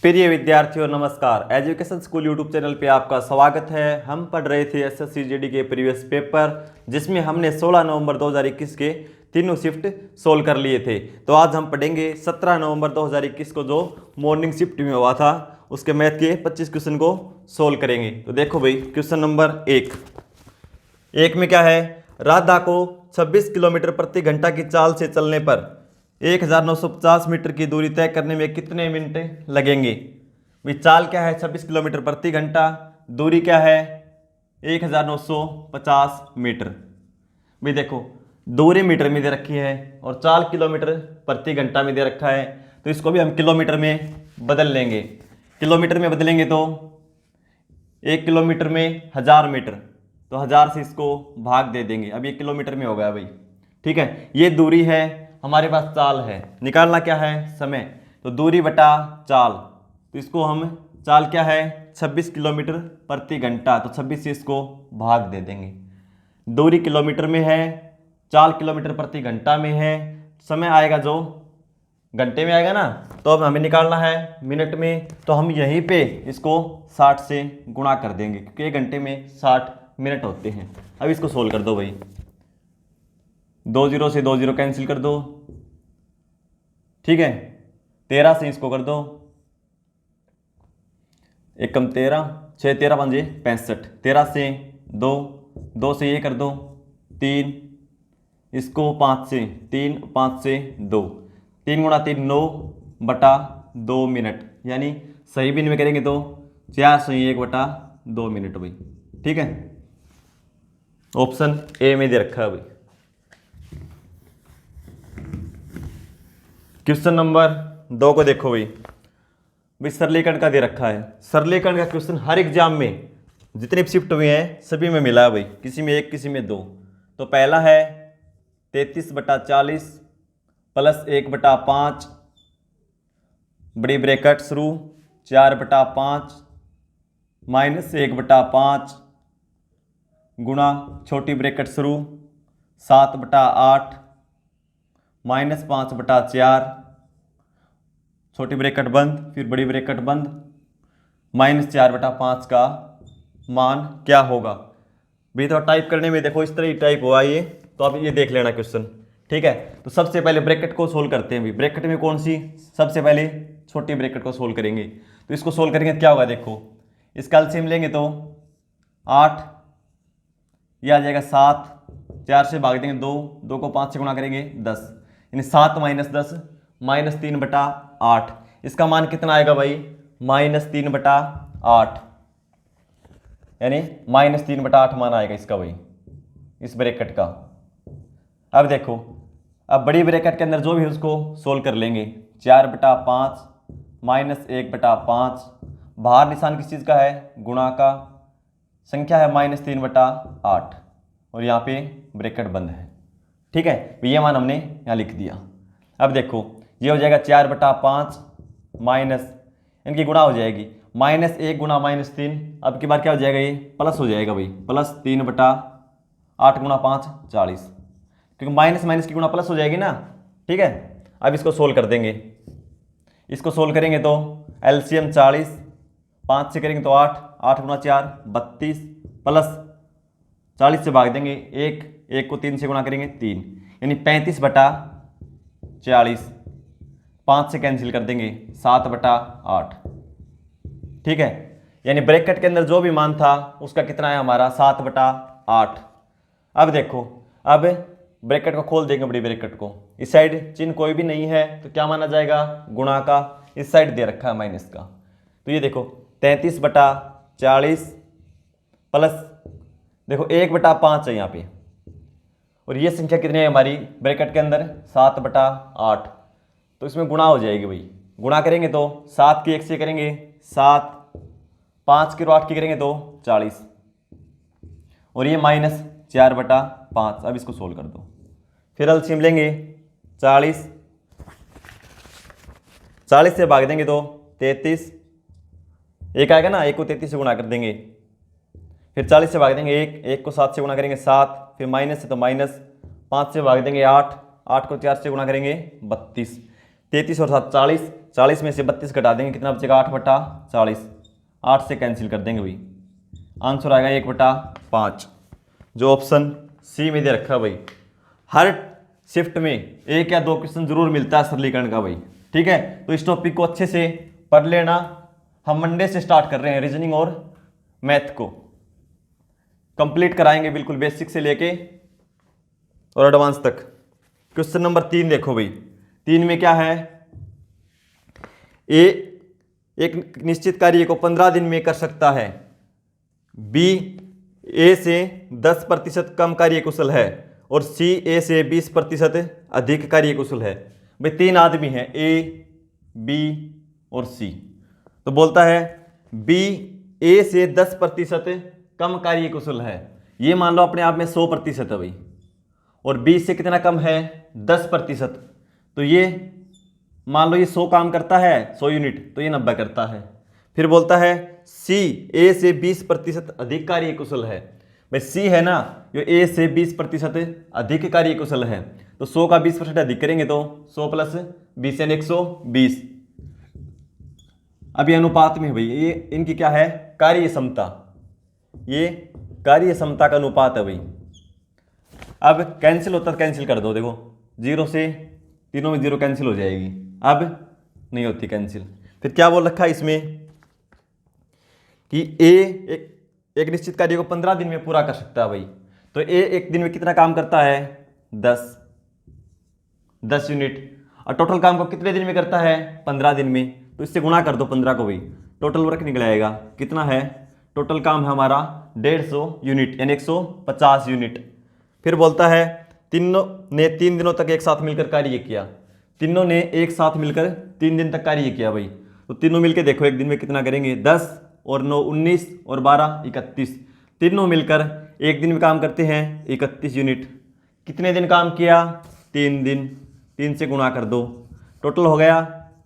प्रिय विद्यार्थियों नमस्कार। एजुकेशन स्कूल यूट्यूब चैनल पे आपका स्वागत है। हम पढ़ रहे थे एसएससी जीडी के प्रीवियस पेपर, जिसमें हमने 16 नवंबर 2021 के तीनों शिफ्ट सोल्व कर लिए थे। तो आज हम पढ़ेंगे 17 नवंबर 2021 को जो मॉर्निंग शिफ्ट में हुआ था, उसके मैथ के 25 क्वेश्चन को सोल्व करेंगे। तो देखो भाई, क्वेश्चन नंबर एक में क्या है, राधा को 26 किलोमीटर प्रति घंटा की चाल से चलने पर 1950 मीटर की दूरी तय करने में कितने मिनट लगेंगे। भाई चाल क्या है 26 किलोमीटर प्रति घंटा, दूरी क्या है 1950 मीटर। भाई देखो दूरी मीटर में दे रखी है और चाल किलोमीटर प्रति घंटा में दे रखा है, तो इसको भी हम किलोमीटर में बदल लेंगे। किलोमीटर में बदलेंगे तो 1 किलोमीटर में 1000 मीटर, तो 1000 से इसको भाग दे देंगे। अब ये किलोमीटर में हो गया भाई, ठीक है। ये दूरी है, हमारे पास चाल है, निकालना क्या है समय, तो दूरी बटा चाल। तो इसको हम चाल क्या है 26 किलोमीटर प्रति घंटा, तो 26 से इसको भाग दे देंगे। दूरी किलोमीटर में है, चाल किलोमीटर प्रति घंटा में है, समय आएगा जो घंटे में आएगा ना, तो अब हमें निकालना है मिनट में। तो हम यहीं पे इसको 60 से गुणा कर देंगे, क्योंकि 1 घंटे में 60 मिनट होते हैं। अब इसको सोल्व कर दो भाई, 2 0 से 2 0 कैंसिल कर दो, ठीक है। 13 से इसको कर दो, 1 कम 13, 6 13 5 65, 13 से 2, 2 से ये कर दो 3, इसको 5 से 3, 5 से 2, 3 गुणा 3 9 बटा 2 मिनट, यानी सही भी में करेंगे तो 4 से 1 बटा 2 मिनट भाई, ठीक है। ऑप्शन ए में दे रखा है भाई। क्वेश्चन नंबर 2 को देखो भाई सरलीकरण का दे रखा है। सरलीकरण का क्वेश्चन हर एग्जाम में जितने शिफ्ट हुए हैं सभी में मिला है भाई, किसी में 1 किसी में 2। तो पहला है 33/40 प्लस 1/5 बड़ी ब्रैकेट शुरू 4/5 माइनस 1/5 गुणा छोटी ब्रैकेट शुरू 7/8 माइनस 5/4 छोटी ब्रैकेट बंद, फिर बड़ी ब्रैकेट बंद, माइनस 4/5 का मान क्या होगा। भाई तो टाइप करने में देखो इस तरह ही टाइप हुआ ये, तो आप ये देख लेना क्वेश्चन, ठीक है। तो सबसे पहले ब्रैकेट को सोल्व करते हैं भाई। ब्रैकेट में कौन सी, सबसे पहले छोटी ब्रैकेट को सोल्व करेंगे। तो इसको सोल्व करेंगे तो क्या होगा, देखो इसका एलसीएम लेंगे तो 8, यह आ जाएगा 7, 4 से भाग देंगे 2, 2 को 5 से गुणा करेंगे 10, यानी 7 माइनस 10 माइनस 3/8। इसका मान कितना आएगा भाई -3/8, यानी -3/8 मान आएगा इसका भाई, इस ब्रैकेट का। अब देखो, अब बड़ी ब्रैकेट के अंदर जो भी उसको सोल्व कर लेंगे। 4/5 माइनस 1/5, बाहर निशान किस चीज़ का है, गुणा का, संख्या है -3/8 और यहाँ पे ब्रैकेट बंद है, ठीक है। ये मान हमने यहाँ लिख दिया। अब देखो ये हो जाएगा 4/5 माइनस, इनकी गुणा हो जाएगी -1 गुणा -3, अब की बार क्या हो जाएगा, ये प्लस हो जाएगा भाई, प्लस 3/8 गुणा 5 40, क्योंकि माइनस माइनस की गुणा प्लस हो जाएगी ना, ठीक है। अब इसको सोल्व कर देंगे। इसको सोल्व करेंगे तो एलसीएम 40, 5 से करेंगे तो 8, 8 गुणा 4 32, प्लस 40 से भाग देंगे 1, 1 को 3 से गुणा करेंगे 3, यानी 35/40, 5 से कैंसिल कर देंगे 7/8, ठीक है। यानी ब्रैकेट के अंदर जो भी मान था उसका कितना है हमारा 7/8। अब देखो, अब ब्रैकेट को खोल देंगे, बड़ी ब्रैकेट को, इस साइड चिन्ह कोई भी नहीं है तो क्या माना जाएगा, गुणा का, इस साइड दे रखा है माइनस का। तो ये देखो 33/40 प्लस देखो 1/5 है यहाँ पे, और ये संख्या कितनी है हमारी ब्रैकेट के अंदर 7/8, तो इसमें गुणा हो जाएगी भाई। गुणा करेंगे तो 7 की 1 से करेंगे 7, 5 की 8 की करेंगे तो 40, और ये -4/5। अब इसको सोल्व कर दो, फिर एलसीएम लेंगे 40, 40 से भाग देंगे तो 33, 1 आएगा ना, 1 को 33 से गुणा कर देंगे, फिर 40 से भाग देंगे 1, 1 को 7 से गुणा करेंगे 7, फिर माइनस है तो माइनस, 5 से भाग देंगे 8, 8 को 4 से गुणा करेंगे 32, 33 और 7 40, 40 में से 32 घटा देंगे, कितना बचेगा 8/40, 8 से कैंसिल कर देंगे भाई, आंसर आएगा 1/5, जो ऑप्शन सी में दे रखा है भाई। हर शिफ्ट में एक या दो क्वेश्चन जरूर मिलता है सरलीकरण का भाई, ठीक है। तो इस टॉपिक को अच्छे से पढ़ लेना। हम मंडे से स्टार्ट कर रहे हैं रीजनिंग और मैथ को कंप्लीट कराएंगे, बिल्कुल बेसिक से लेके और एडवांस तक। क्वेश्चन नंबर 3 देखो भाई, 3 में क्या है, ए एक निश्चित कार्य को 15 दिन में कर सकता है, बी ए से 10% कम कार्यकुशल है और सी ए से 20% अधिक कार्यकुशल है। भाई 3 आदमी हैं, ए बी और सी। तो बोलता है बी ए से 10% कम कार्यकुशल है, ये मान लो अपने आप में 100% है भाई, और बी से कितना कम है 10%, तो ये मान लो ये 100 काम करता है 100 यूनिट, तो ये 90 करता है। फिर बोलता है सी ए से 20% अधिक कार्यकुशल है। भाई सी है ना, जो ए से 20% अधिक कार्यकुशल है, तो 100 का 20% अधिक करेंगे तो 100 + 20 यानी 120। अब ये अनुपात में है भाई, ये इनकी क्या है कार्य क्षमता, ये कार्य क्षमता का अनुपात है भाई। अब कैंसिल होता तो कैंसिल कर दो, देखो 0 से तीनों में 0 कैंसिल हो जाएगी, अब नहीं होती कैंसिल। फिर क्या बोल रखा है इसमें कि ए एक निश्चित कार्य को 15 दिन में पूरा कर सकता है भाई, तो ए एक दिन में कितना काम करता है 10 यूनिट, और टोटल काम को कितने दिन में करता है 15 दिन में, तो इससे गुणा कर दो 15 को भाई, टोटल वर्क निकल आएगा, कितना है टोटल काम है हमारा 150 यूनिट यानी 150 यूनिट। फिर बोलता है तीनों ने 3 दिनों तक एक साथ मिलकर कार्य किया, तीनों ने एक साथ मिलकर 3 दिन तक कार्य किया भाई, तो तीनों मिलकर देखो एक दिन में कितना करेंगे 10 और 9 19 और 12 31, तीनों मिलकर एक दिन में काम करते हैं 31 यूनिट। कितने दिन काम किया 3 दिन, 3 से गुणा कर दो, टोटल हो गया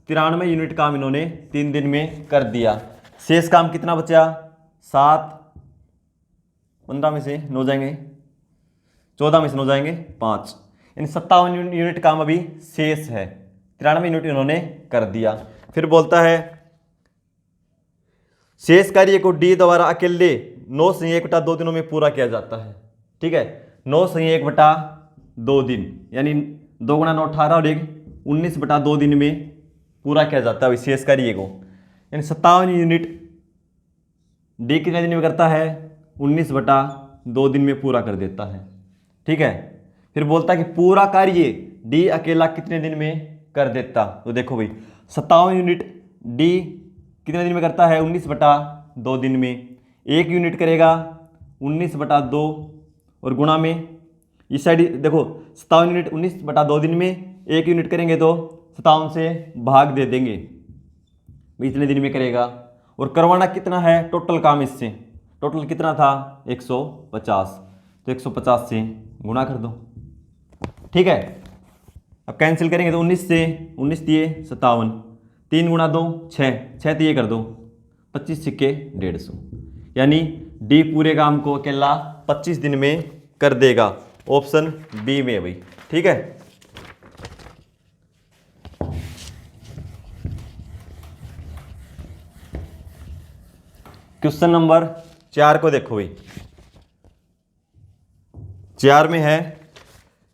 93 यूनिट काम इन्होंने 3 दिन में कर दिया। शेष काम कितना बचा 7, 15 में से 9 जाएंगे, 14 में से 9 जाएंगे 5, यानी 57 यूनिट काम अभी शेष है, 93 यूनिट इन्होंने कर दिया। फिर बोलता है शेष कार्य को डी द्वारा अकेले 9/1/2 दिनों में पूरा किया जाता है, ठीक है। 9/1/2 दिन यानी 2 × 9 18 और 19/2 दिन में पूरा किया जाता है शेष कार्य को, यानी 57 यूनिट डी कितने दिन में करता है 19/2 दिन में पूरा कर देता है, ठीक है। फिर बोलता है कि पूरा कार्य डी अकेला कितने दिन में कर देता, तो देखो भाई 57 यूनिट डी कितने दिन में करता है 19/2 दिन में, 1 यूनिट करेगा 19/2 और गुणा में इस साइड देखो 57 यूनिट 19/2 दिन में 1 यूनिट करेंगे तो 57 से भाग दे देंगे, इतने दिन में करेगा। और करवाना कितना है टोटल काम इससे, टोटल कितना था 150, तो 150 से गुणा कर दो, ठीक है। अब कैंसिल करेंगे तो 19 से 19 दिए 57, 3 × 2 6, 6 दिए कर दो 25 सिक्के 150, यानी डी पूरे काम को अकेला 25 दिन में कर देगा, ऑप्शन बी में भाई, ठीक है। क्वेश्चन नंबर 4 को देखो भाई, 4 में है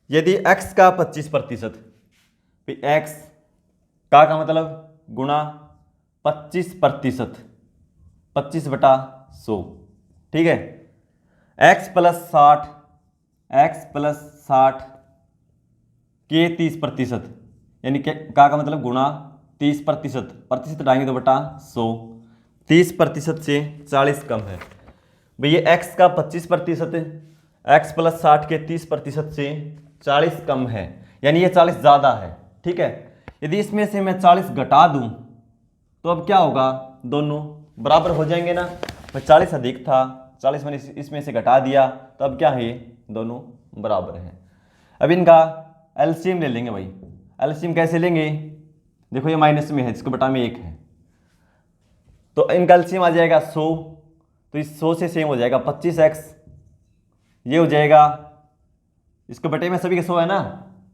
यदि x का 25%, x का मतलब गुणा 25%, 25/100, ठीक है। x + 60 के 30%, यानी का मतलब गुणा 30%, प्रतिशत हटाएंगे तो बटा 100, 30% से 40 कम है भाई, ये x का 25%, x + 60 के 30% से 40 कम है, यानी ये 40 ज़्यादा है, ठीक है। यदि इसमें से मैं 40 घटा दूं तो अब क्या होगा, दोनों बराबर हो जाएंगे ना, भाई 40 अधिक था, 40 मैंने इसमें से घटा दिया, तो अब क्या है ये दोनों बराबर हैं। अब इनका एलसीएम ले लेंगे भाई, एलसीएम कैसे लेंगे, देखो ये माइनस में है, इसको बटा में 1 है, तो इनका एलसीएम आ जाएगा 100, तो इस 100 से सेम हो जाएगा 25x, ये हो जाएगा इसको बटे में सभी के 100 है ना,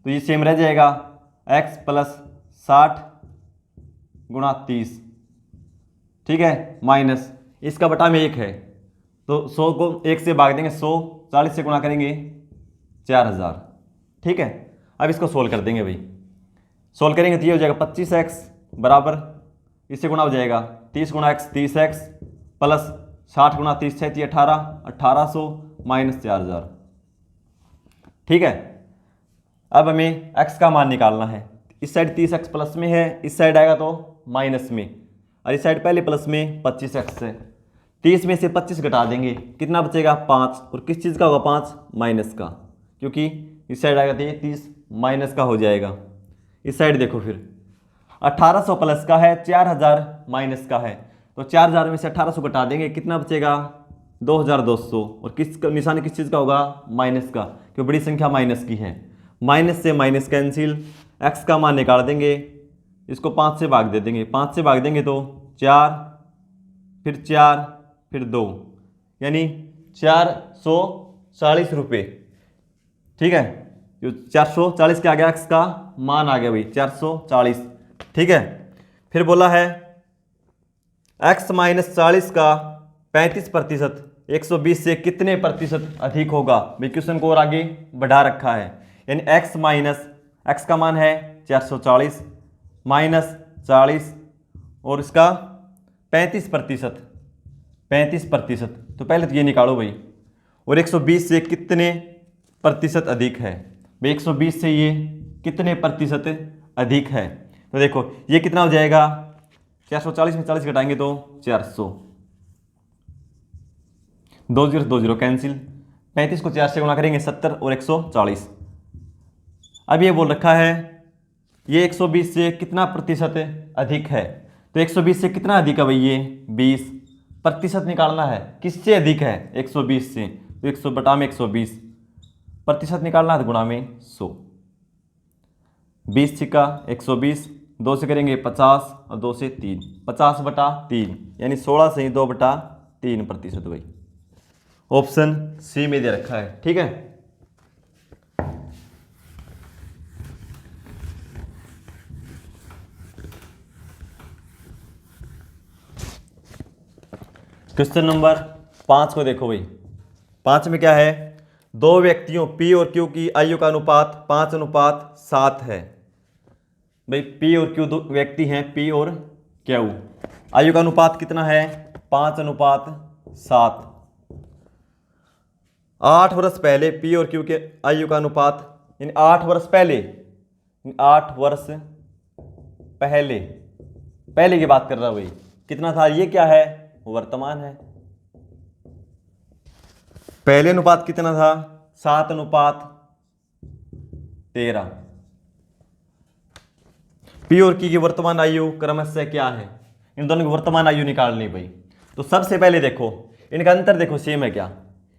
तो ये सेम रह जाएगा x + 60 गुणा 30, ठीक है, माइनस इसका बटा में 1 है तो 100 को 1 से भाग देंगे, 100 40 से गुणा करेंगे 4000, ठीक है। अब इसको सोल्व कर देंगे भाई, सोल्व करेंगे तो ये हो जाएगा 25x बराबर, इससे गुणा हो जाएगा 30 गुणा x 30x प्लस 60 गुणा 30 है 18, 1800 माइनस 4000, ठीक है। अब हमें x का मान निकालना है, इस साइड 30x प्लस में है, इस साइड आएगा तो माइनस में, और इस साइड पहले प्लस में 25x है, 30 में से 25 घटा देंगे, कितना बचेगा 5, और किस चीज़ का होगा 5, माइनस का, क्योंकि इस साइड आएगा तो ये 30 माइनस का हो जाएगा। इस साइड देखो फिर 1800 प्लस का है, 4000 माइनस का है, तो 4000 में से 1800 घटा देंगे, कितना बचेगा 2200, और किस निशान किस चीज़ का होगा, माइनस का, क्योंकि बड़ी संख्या माइनस की है, माइनस से माइनस कैंसिल, x का मान निकाल देंगे, इसको 5 से भाग दे देंगे, 5 से भाग देंगे तो 4 फिर 2 यानी 440 रुपये, ठीक है। जो 440 के आ गया x का मान आ गया भाई 440, ठीक है। फिर बोला है x माइनस 40 का 35% 120 से कितने प्रतिशत अधिक होगा, भाई क्वेश्चन को और आगे बढ़ा रखा है, यानी x माइनस, x का मान है 440 माइनस 40 और इसका 35%, तो पहले तो ये निकालो भाई, और 120 से कितने प्रतिशत अधिक है, भाई 120 से ये कितने प्रतिशत अधिक है, तो देखो ये कितना हो जाएगा, 440 में 40 घटाएंगे तो 400, 20 कैंसिल, 35 को 4 से गुणा करेंगे 70 और 140। अब ये बोल रखा है ये 120 से कितना प्रतिशत अधिक है, तो 120 से कितना अधिक है भाई, ये 20 प्रतिशत निकालना है, किससे अधिक है 120 से, तो 100 बटा में 120 प्रतिशत निकालना है तो गुणा में 100, 20 छिक्का 120, 2 से करेंगे 50 और 2 से 3, 50 बटा 3 यानी 16 से 2 बटा 3 प्रतिशत भाई, ऑप्शन सी में दे रखा है, ठीक है। क्वेश्चन नंबर 5 को देखो भाई, 5 में क्या है, दो व्यक्तियों P और Q की आयु का अनुपात 5:7 है, भाई P और Q दो व्यक्ति हैं, P और Q, आयु का अनुपात कितना है 5:7, 8 वर्ष पहले P और Q के आयु का अनुपात, यानी 8 वर्ष पहले, 8 वर्ष पहले की बात कर रहा भाई, कितना था, ये क्या है वर्तमान है, पहले अनुपात कितना था 7:13, P और Q की वर्तमान आयु क्रमशः क्या है, इन दोनों की वर्तमान आयु निकालनी भाई। तो सबसे पहले देखो इनका अंतर, देखो सेम है क्या,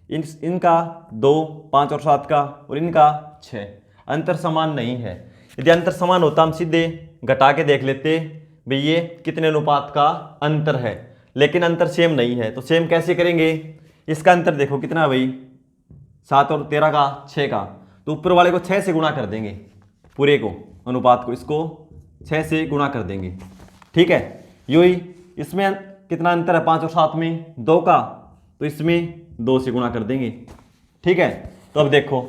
इनका 2 5 और 7 का, और इनका 6, अंतर समान नहीं है। यदि अंतर समान होता हम सीधे घटा के देख लेते भाई ये कितने अनुपात का अंतर है, लेकिन अंतर सेम नहीं है, तो सेम कैसे करेंगे, इसका अंतर देखो कितना है भाई 7 और 13 का 6 का, तो ऊपर वाले को 6 से गुणा कर देंगे, पूरे को अनुपात को इसको 6 से गुणा कर देंगे, ठीक है। यूँ ही इसमें कितना अंतर है 5 और 7 में 2 का, तो इसमें 2 से गुणा कर देंगे, ठीक है। तो अब देखो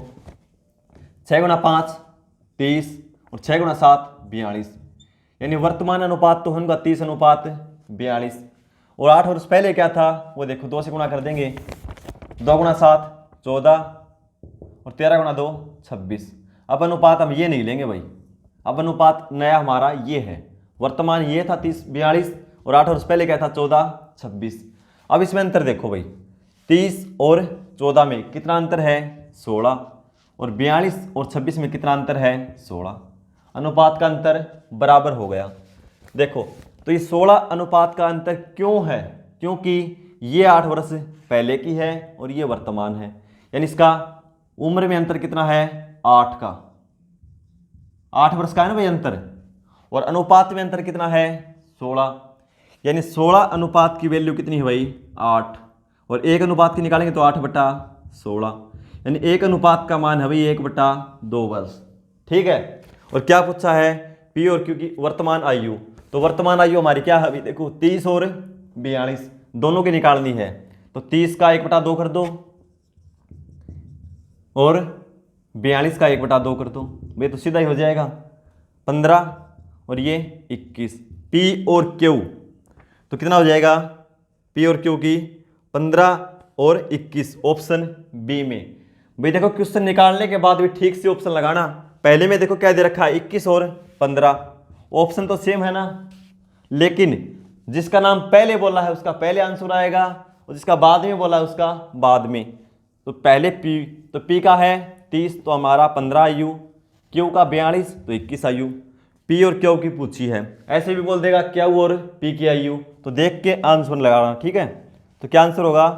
6 गुणा 5 30 और 6 गुणा 7 42, यानी वर्तमान अनुपात तो होगा 30:42, और 8 वर्ष पहले क्या था वो देखो 2 से गुणा कर देंगे, 2 गुणा 7 14 और 13 गुणा 2 26। अब अनुपात हम ये नहीं लेंगे भाई, अब अनुपात नया हमारा ये है, वर्तमान ये था 30:42 और 8 वर्ष पहले क्या था 14:26। अब इसमें अंतर देखो भाई 30 और 14 में कितना अंतर है 16, और 42 और 26 में कितना अंतर है 16, अनुपात का अंतर बराबर हो गया। देखो तो ये 16 अनुपात का अंतर क्यों है, क्योंकि ये 8 वर्ष पहले की है और ये वर्तमान है, यानी इसका उम्र में अंतर कितना है 8 का, 8 वर्ष का है ना भाई अंतर, और अनुपात में अंतर कितना है 16, यानी 16 अनुपात की वैल्यू कितनी है भाई 8, और 1 अनुपात की निकालेंगे तो 8/16, यानी 1 अनुपात का मान है भाई 1/2 वर्ष, ठीक है। और क्या पूछा है पी और क्यू की वर्तमान आयु। तो वर्तमान आयु हमारी क्या है अभी देखो 30 और 42 दोनों की निकालनी है। तो 30 का 1/2 कर दो और 42 का 1/2 कर दो भाई, तो सीधा ही हो जाएगा 15 और ये 21। पी और क्यू तो कितना हो जाएगा, पी और क्यू की 15 और 21 ऑप्शन बी में। भाई देखो क्वेश्चन निकालने के बाद भी ठीक से ऑप्शन लगाना। पहले में देखो क्या दे रखा है 21 और 15, ऑप्शन तो सेम है ना, लेकिन जिसका नाम पहले बोला है उसका पहले आंसर आएगा और जिसका बाद में बोला है उसका बाद में। तो पहले पी, तो पी का है 30 तो हमारा 15 आयु, क्यू का 42 तो 21 आयु। पी और क्यू की पूछी है, ऐसे भी बोल देगा क्यू और पी की आयु, तो देख के आंसर लगाना, ठीक है। तो क्या आंसर होगा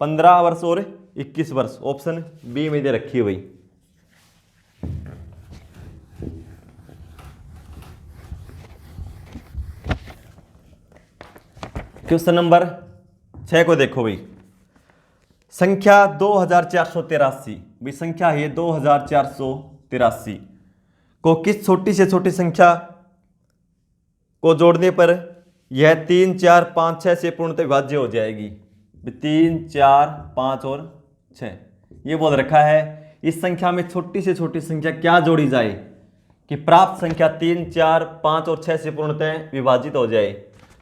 15 वर्ष और 21 वर्ष, ऑप्शन बी में दे रखी है भाई। क्वेश्चन नंबर 6 को देखो भाई, संख्या 2483 भाई, संख्या है 2483 को किस छोटी से छोटी संख्या को जोड़ने पर यह 3, 4, 5, 6 से पूर्णतः विभाज्य हो जाएगी। 3, 4, 5 और 6 ये बोल रखा है इस संख्या में छोटी से छोटी संख्या क्या जोड़ी जाए कि प्राप्त संख्या 3, 4, 5 और 6 से पूर्णतः विभाजित हो जाए।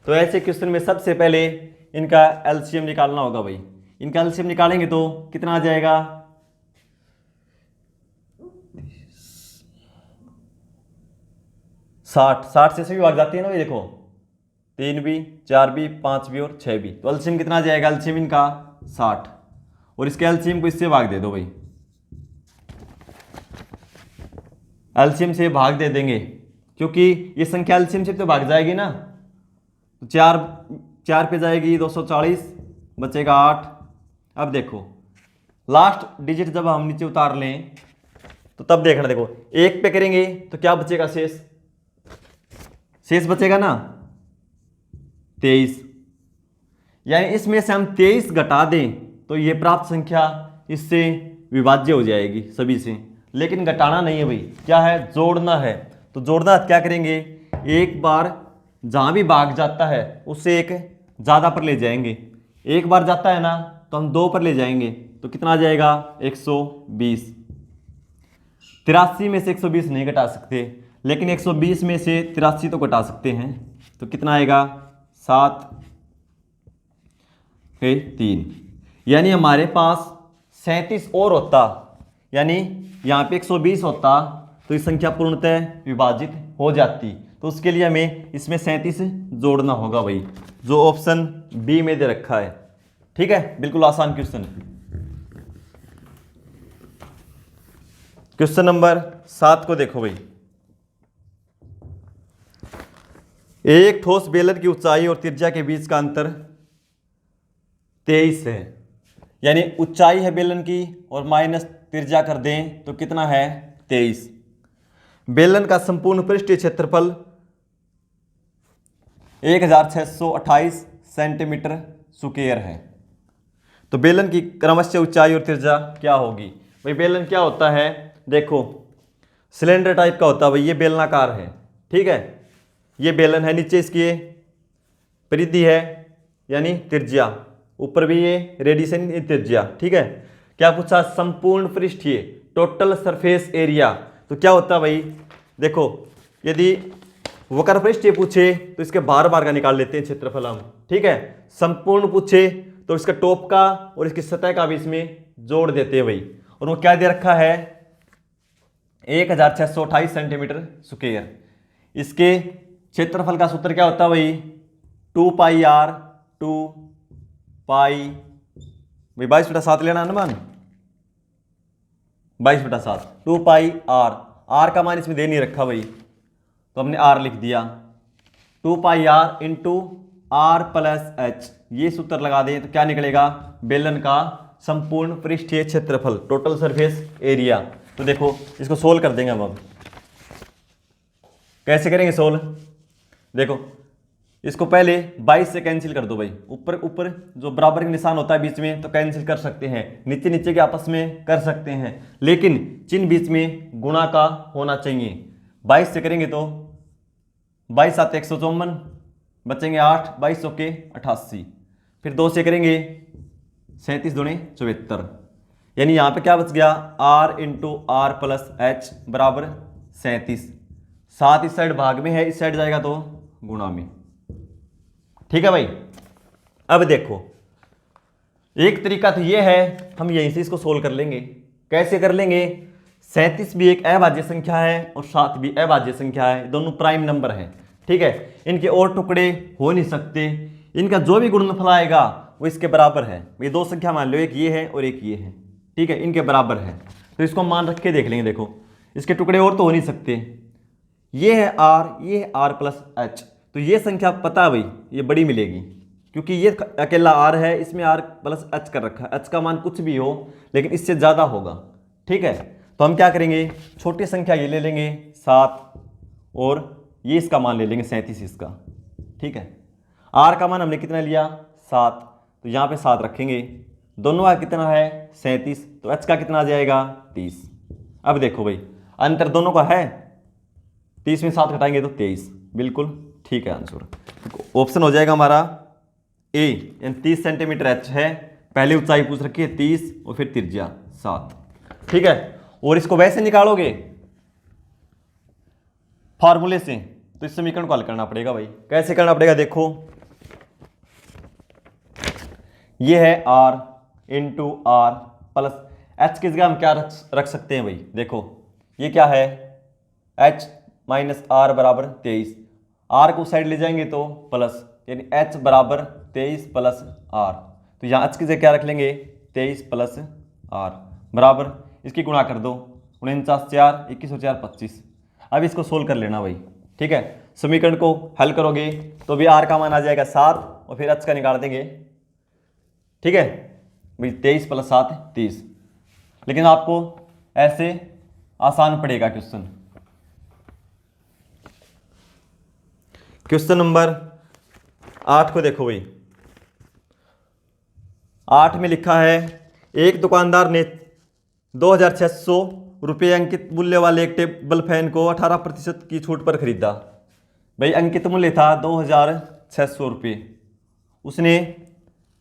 तो ऐसे क्वेश्चन में सबसे पहले इनका एलसीएम निकालना होगा भाई। इनका एलसीएम निकालेंगे तो कितना आ जाएगा 60 से सभी भाग जाती है ना भाई, देखो 3 भी 4 भी 5 भी और 6 भी, तो एलसीएम कितना आ जाएगा, एलसीएम इनका 60 और इसके एलसीएम को इससे भाग दे दो भाई, एलसीएम से भाग दे देंगे क्योंकि ये संख्या एलसीएम से तो भाग जाएगी ना। तो 4 पे जाएगी 240 बचेगा 8। अब देखो लास्ट डिजिट जब हम नीचे उतार लें तो तब देखना, देखो 1 पे करेंगे तो क्या बचेगा, शेष बचेगा ना 23, यानी इसमें से हम 23 घटा दें तो ये प्राप्त संख्या इससे विभाज्य हो जाएगी सभी से। लेकिन घटाना नहीं है भाई, क्या है जोड़ना है। तो जोड़ना क्या करेंगे, एक बार जहां भी भाग जाता है उससे एक ज्यादा पर ले जाएंगे, एक बार जाता है ना तो हम 2 पर ले जाएंगे, तो कितना आ जाएगा 120। 83 में से 120 नहीं घटा सकते, लेकिन 120 में से 83 तो घटा सकते हैं। तो कितना आएगा 7 के 3, यानी हमारे पास 37 और होता, यानी यहाँ पे 120 होता तो इस संख्या पूर्णतः विभाजित हो जाती। तो उसके लिए हमें इसमें 37 जोड़ना होगा भाई, जो ऑप्शन बी में दे रखा है। ठीक है, बिल्कुल आसान क्वेश्चन। क्वेश्चन नंबर 7 को देखो भाई, एक ठोस बेलन की ऊंचाई और त्रिज्या के बीच का अंतर 23 है, यानी ऊंचाई है बेलन की और माइनस त्रिज्या कर दें तो कितना है 23। बेलन का संपूर्ण पृष्ठीय क्षेत्रफल 1628 सेंटीमीटर स्क्वायर है। तो बेलन की क्रमशः ऊंचाई और त्रिज्या क्या होगी भाई। बेलन क्या होता है, देखो सिलेंडर टाइप का होता है भाई, ये बेलनाकार है, ठीक है। ये बेलन है, नीचे इसकी परिधि है यानी त्रिज्या, ऊपर भी ये रेडियस यानी त्रिज्या, ठीक है। क्या पूछा, संपूर्ण पृष्ठीय टोटल सरफेस एरिया। तो क्या होता है भाई, देखो यदि वक्र पृष्ठीय पूछे तो इसके बार बार का निकाल लेते हैं क्षेत्रफल हम, ठीक है। संपूर्ण पूछे तो इसका टॉप का और इसकी सतह का भी इसमें जोड़ देते हैं भाई। और वो क्या दे रखा है 1628 सेंटीमीटर स्क्वायर। इसके क्षेत्रफल का सूत्र क्या होता है भाई 2 पाई आर 2 पाई भाई 22/7 लेना अनुमान 22/7 2 पाई आर का मान इसमें दे नहीं रखा भाई, तो हमने आर लिख दिया। 2 pi R into R plus H, ये सूत्र लगा दें तो क्या निकलेगा, बेलन का संपूर्ण पृष्ठीय क्षेत्रफल टोटल सरफेस एरिया। तो देखो इसको सोल्व कर देंगे हम। अब कैसे करेंगे सोल्व, देखो इसको पहले 22 से कैंसिल कर दो भाई, ऊपर ऊपर जो बराबर का निशान होता है बीच में तो कैंसिल कर सकते हैं, नीचे नीचे के आपस में कर सकते हैं, लेकिन चिन्ह बीच में गुणा का होना चाहिए। 22 से करेंगे तो 22 7 154, बचेंगे 8, 22 के 88, फिर 2 से करेंगे 37 दूनी 74, यानी यहाँ पे क्या बच गया, R into R plus H बराबर 37। 7 इस साइड भाग में है, इस साइड जाएगा तो गुणा में। ठीक है भाई। अब देखो एक तरीका तो ये है, हम यहीं से इसको सोल्व कर लेंगे। कैसे कर लेंगे, 37 भी एक अभाज्य संख्या है और 7 भी अभाज्य संख्या है, दोनों प्राइम नंबर हैं। ठीक है, इनके और टुकड़े हो नहीं सकते, इनका जो भी गुणनफल आएगा वो इसके बराबर है। ये दो संख्या मान लो, एक ये है और एक ये है, ठीक है, इनके बराबर है, तो इसको मान रख के देख लेंगे। देखो इसके टुकड़े और तो हो नहीं सकते, ये है आर, ये है आर प्लस एच, तो ये संख्या पता है भाई ये बड़ी मिलेगी, क्योंकि ये अकेला आर है, इसमें आर प्लस एच कर रखा है, एच का मान कुछ भी हो लेकिन इससे ज़्यादा होगा। ठीक है, तो हम क्या करेंगे, छोटी संख्या ये ले लेंगे 7 और ये इसका मान ले लेंगे 37 इसका। ठीक है, आर का मान हमने कितना लिया 7, तो यहाँ पे 7 रखेंगे, दोनों का कितना है 37, तो एच का कितना आ जाएगा 30। अब देखो भाई अंतर दोनों का है, 30 में 7 घटाएंगे तो 23, बिल्कुल ठीक है आंसर। ऑप्शन हो जाएगा हमारा ए, यानी 30 सेंटीमीटर एच है, पहले ऊंचाई पूछ रखी है 30 और फिर त्रिज्या 7। ठीक है, और इसको वैसे निकालोगे फार्मूले से तो इस समीकरण को हल करना पड़ेगा भाई। कैसे करना पड़ेगा, देखो ये है R into R plus H की जगह हम क्या रख सकते हैं भाई, देखो ये क्या है एच माइनस आर बराबर 23, आर को साइड ले जाएंगे तो प्लस, यानी एच बराबर 23 प्लस आर, तो यहाँ एच की जगह क्या रख लेंगे 23 प्लस आर बराबर, इसकी गुणा कर दो, 49 4 21 और 4 25। अब इसको सोल्व कर लेना भाई। ठीक है, समीकरण को हल करोगे तो भी आर का मान आ जाएगा 7 और फिर एच का निकाल देंगे। ठीक है भाई, 23 प्लस 7 30, लेकिन आपको ऐसे आसान पड़ेगा क्वेश्चन। क्वेश्चन नंबर 8 को देखो भाई, 8 में लिखा है एक दुकानदार ने 2600 रुपये अंकित मूल्य वाले एक टेबल फैन को 18% की छूट पर खरीदा। भाई अंकित मूल्य था 2600 रुपये, उसने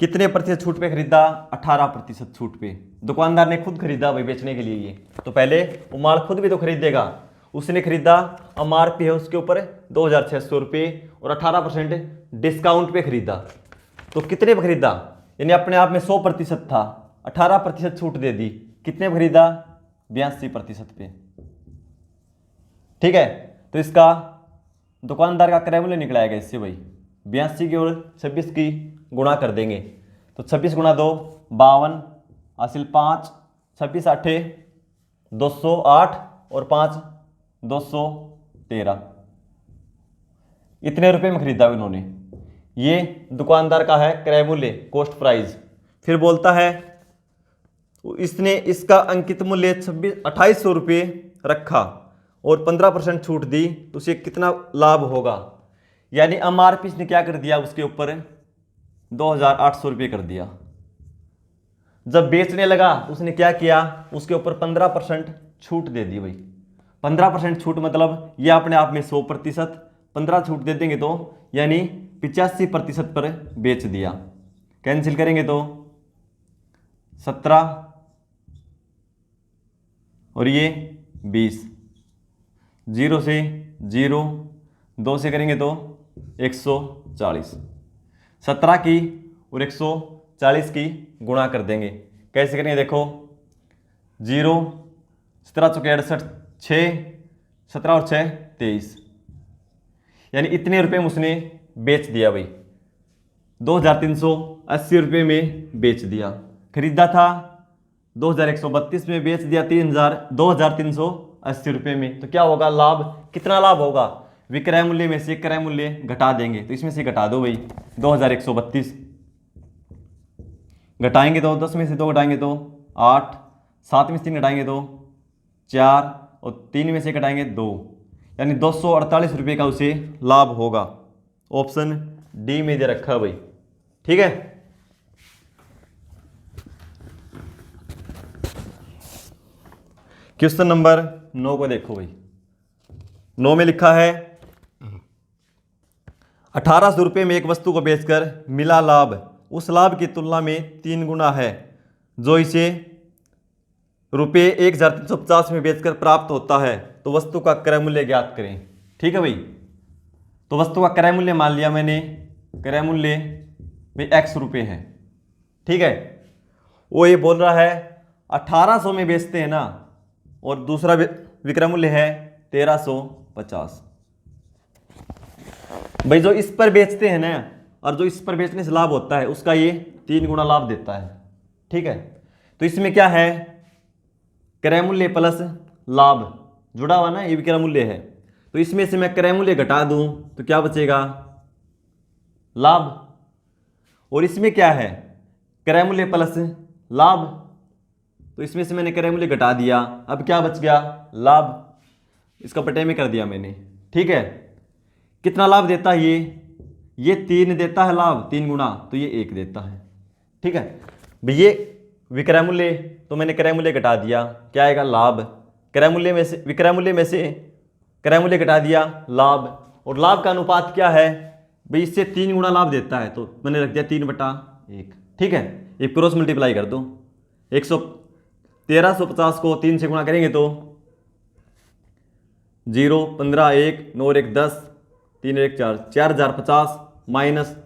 कितने प्रतिशत छूट पे खरीदा, 18% छूट पे। दुकानदार ने खुद खरीदा भाई बेचने के लिए ये, तो पहले वो माल खुद भी तो खरीदेगा, उसने खरीदा, एमआरपी है उसके ऊपर 2600 रुपये और 18% डिस्काउंट पे खरीदा, तो कितने पे खरीदा, यानी अपने आप में 100% था, 18% छूट दे दी, कितने पे खरीदा 82% पे। ठीक है, तो इसका दुकानदार का क्रय मूल्य निकलाएगा इससे भाई, 82 की और 26 की गुणा कर देंगे, तो 26 गुणा 2 52 हासिल 5, 26 8 208 और 5 213, इतने रुपए में खरीदा इन्होंने। ये दुकानदार का है क्रय मूल्य, कॉस्ट प्राइस। फिर बोलता है इसने इसका अंकित मूल्य 2800 रुपये रखा और 15% छूट दी, तो उसे कितना लाभ होगा, यानी एमआरपी इसने क्या कर दिया उसके ऊपर 2800 रुपये कर दिया। जब बेचने लगा उसने क्या किया, उसके ऊपर 15% छूट दे दी भाई। 15% छूट मतलब यह अपने आप में 100%, 15 छूट दे देंगे तो यानी 85% पर बेच दिया। कैंसिल करेंगे तो 17 और ये 20, 0 से 0, 2 से करेंगे तो 140, 17 की और 140 की गुणा कर देंगे। कैसे करेंगे, देखो 0 17 चौके 68, 6 17 और 6 23, यानी इतने रुपए में उसने बेच दिया भाई, 2380 रुपये में बेच दिया। खरीदा था 2132 में, बेच दिया 2380 रुपये में, तो क्या होगा लाभ, कितना लाभ होगा, विक्रय मूल्य में से क्रय मूल्य घटा देंगे, तो इसमें से घटा दो भाई 2132, घटाएंगे तो 10 में से 2 घटाएंगे तो 8, 7 में से 3 घटाएंगे तो 4 और 3 में से घटाएंगे 2, यानी 248 रुपये का उसे लाभ होगा। ऑप्शन डी में दे रखा है भाई। ठीक है, क्वेश्चन नंबर 9 को देखो भाई, 9 में लिखा है 1800 रुपये में एक वस्तु को बेचकर मिला लाभ उस लाभ की तुलना में 3 गुना है जो इसे रुपये 1350 में बेचकर प्राप्त होता है, तो वस्तु का क्रय मूल्य ज्ञात करें। ठीक है भाई, तो वस्तु का क्रय मूल्य मान लिया मैंने, क्रय मूल्य भाई x रुपये है। ठीक है, वो ये बोल रहा है 1800 में बेचते हैं ना, और दूसरा विक्रय मूल्य है 1350। भाई जो इस पर बेचते हैं ना, और जो इस पर बेचने से लाभ होता है उसका ये 3 गुना लाभ देता है। ठीक है, तो इसमें क्या है, क्रय मूल्य प्लस लाभ जुड़ा हुआ ना, ये विक्रय मूल्य है। तो इसमें से मैं क्रय मूल्य घटा दूं तो क्या बचेगा, लाभ। और इसमें क्या है, क्रय मूल्य प्लस लाभ, तो इसमें से मैंने क्रय मूल्य घटा दिया, अब क्या बच गया, लाभ। इसका बटे में कर दिया मैंने। ठीक है, कितना लाभ देता है ये 3 देता है लाभ, 3 गुना, तो ये 1 देता है। ठीक है भाई, ये विक्रय मूल्य, तो मैंने क्रय मूल्य घटा दिया, क्या आएगा, लाभ। क्रय मूल्य में से विक्रय मूल्य में से क्रय मूल्य घटा दिया, लाभ। और लाभ का अनुपात क्या है भाई, इससे 3 गुना लाभ देता है, तो मैंने रख दिया 3/1। ठीक है, ये क्रॉस मल्टीप्लाई कर दो, 1350 को 3 से गुणा करेंगे तो 0, 15, 1, 9 और 1 10, 3 1 4, 4050 माइनस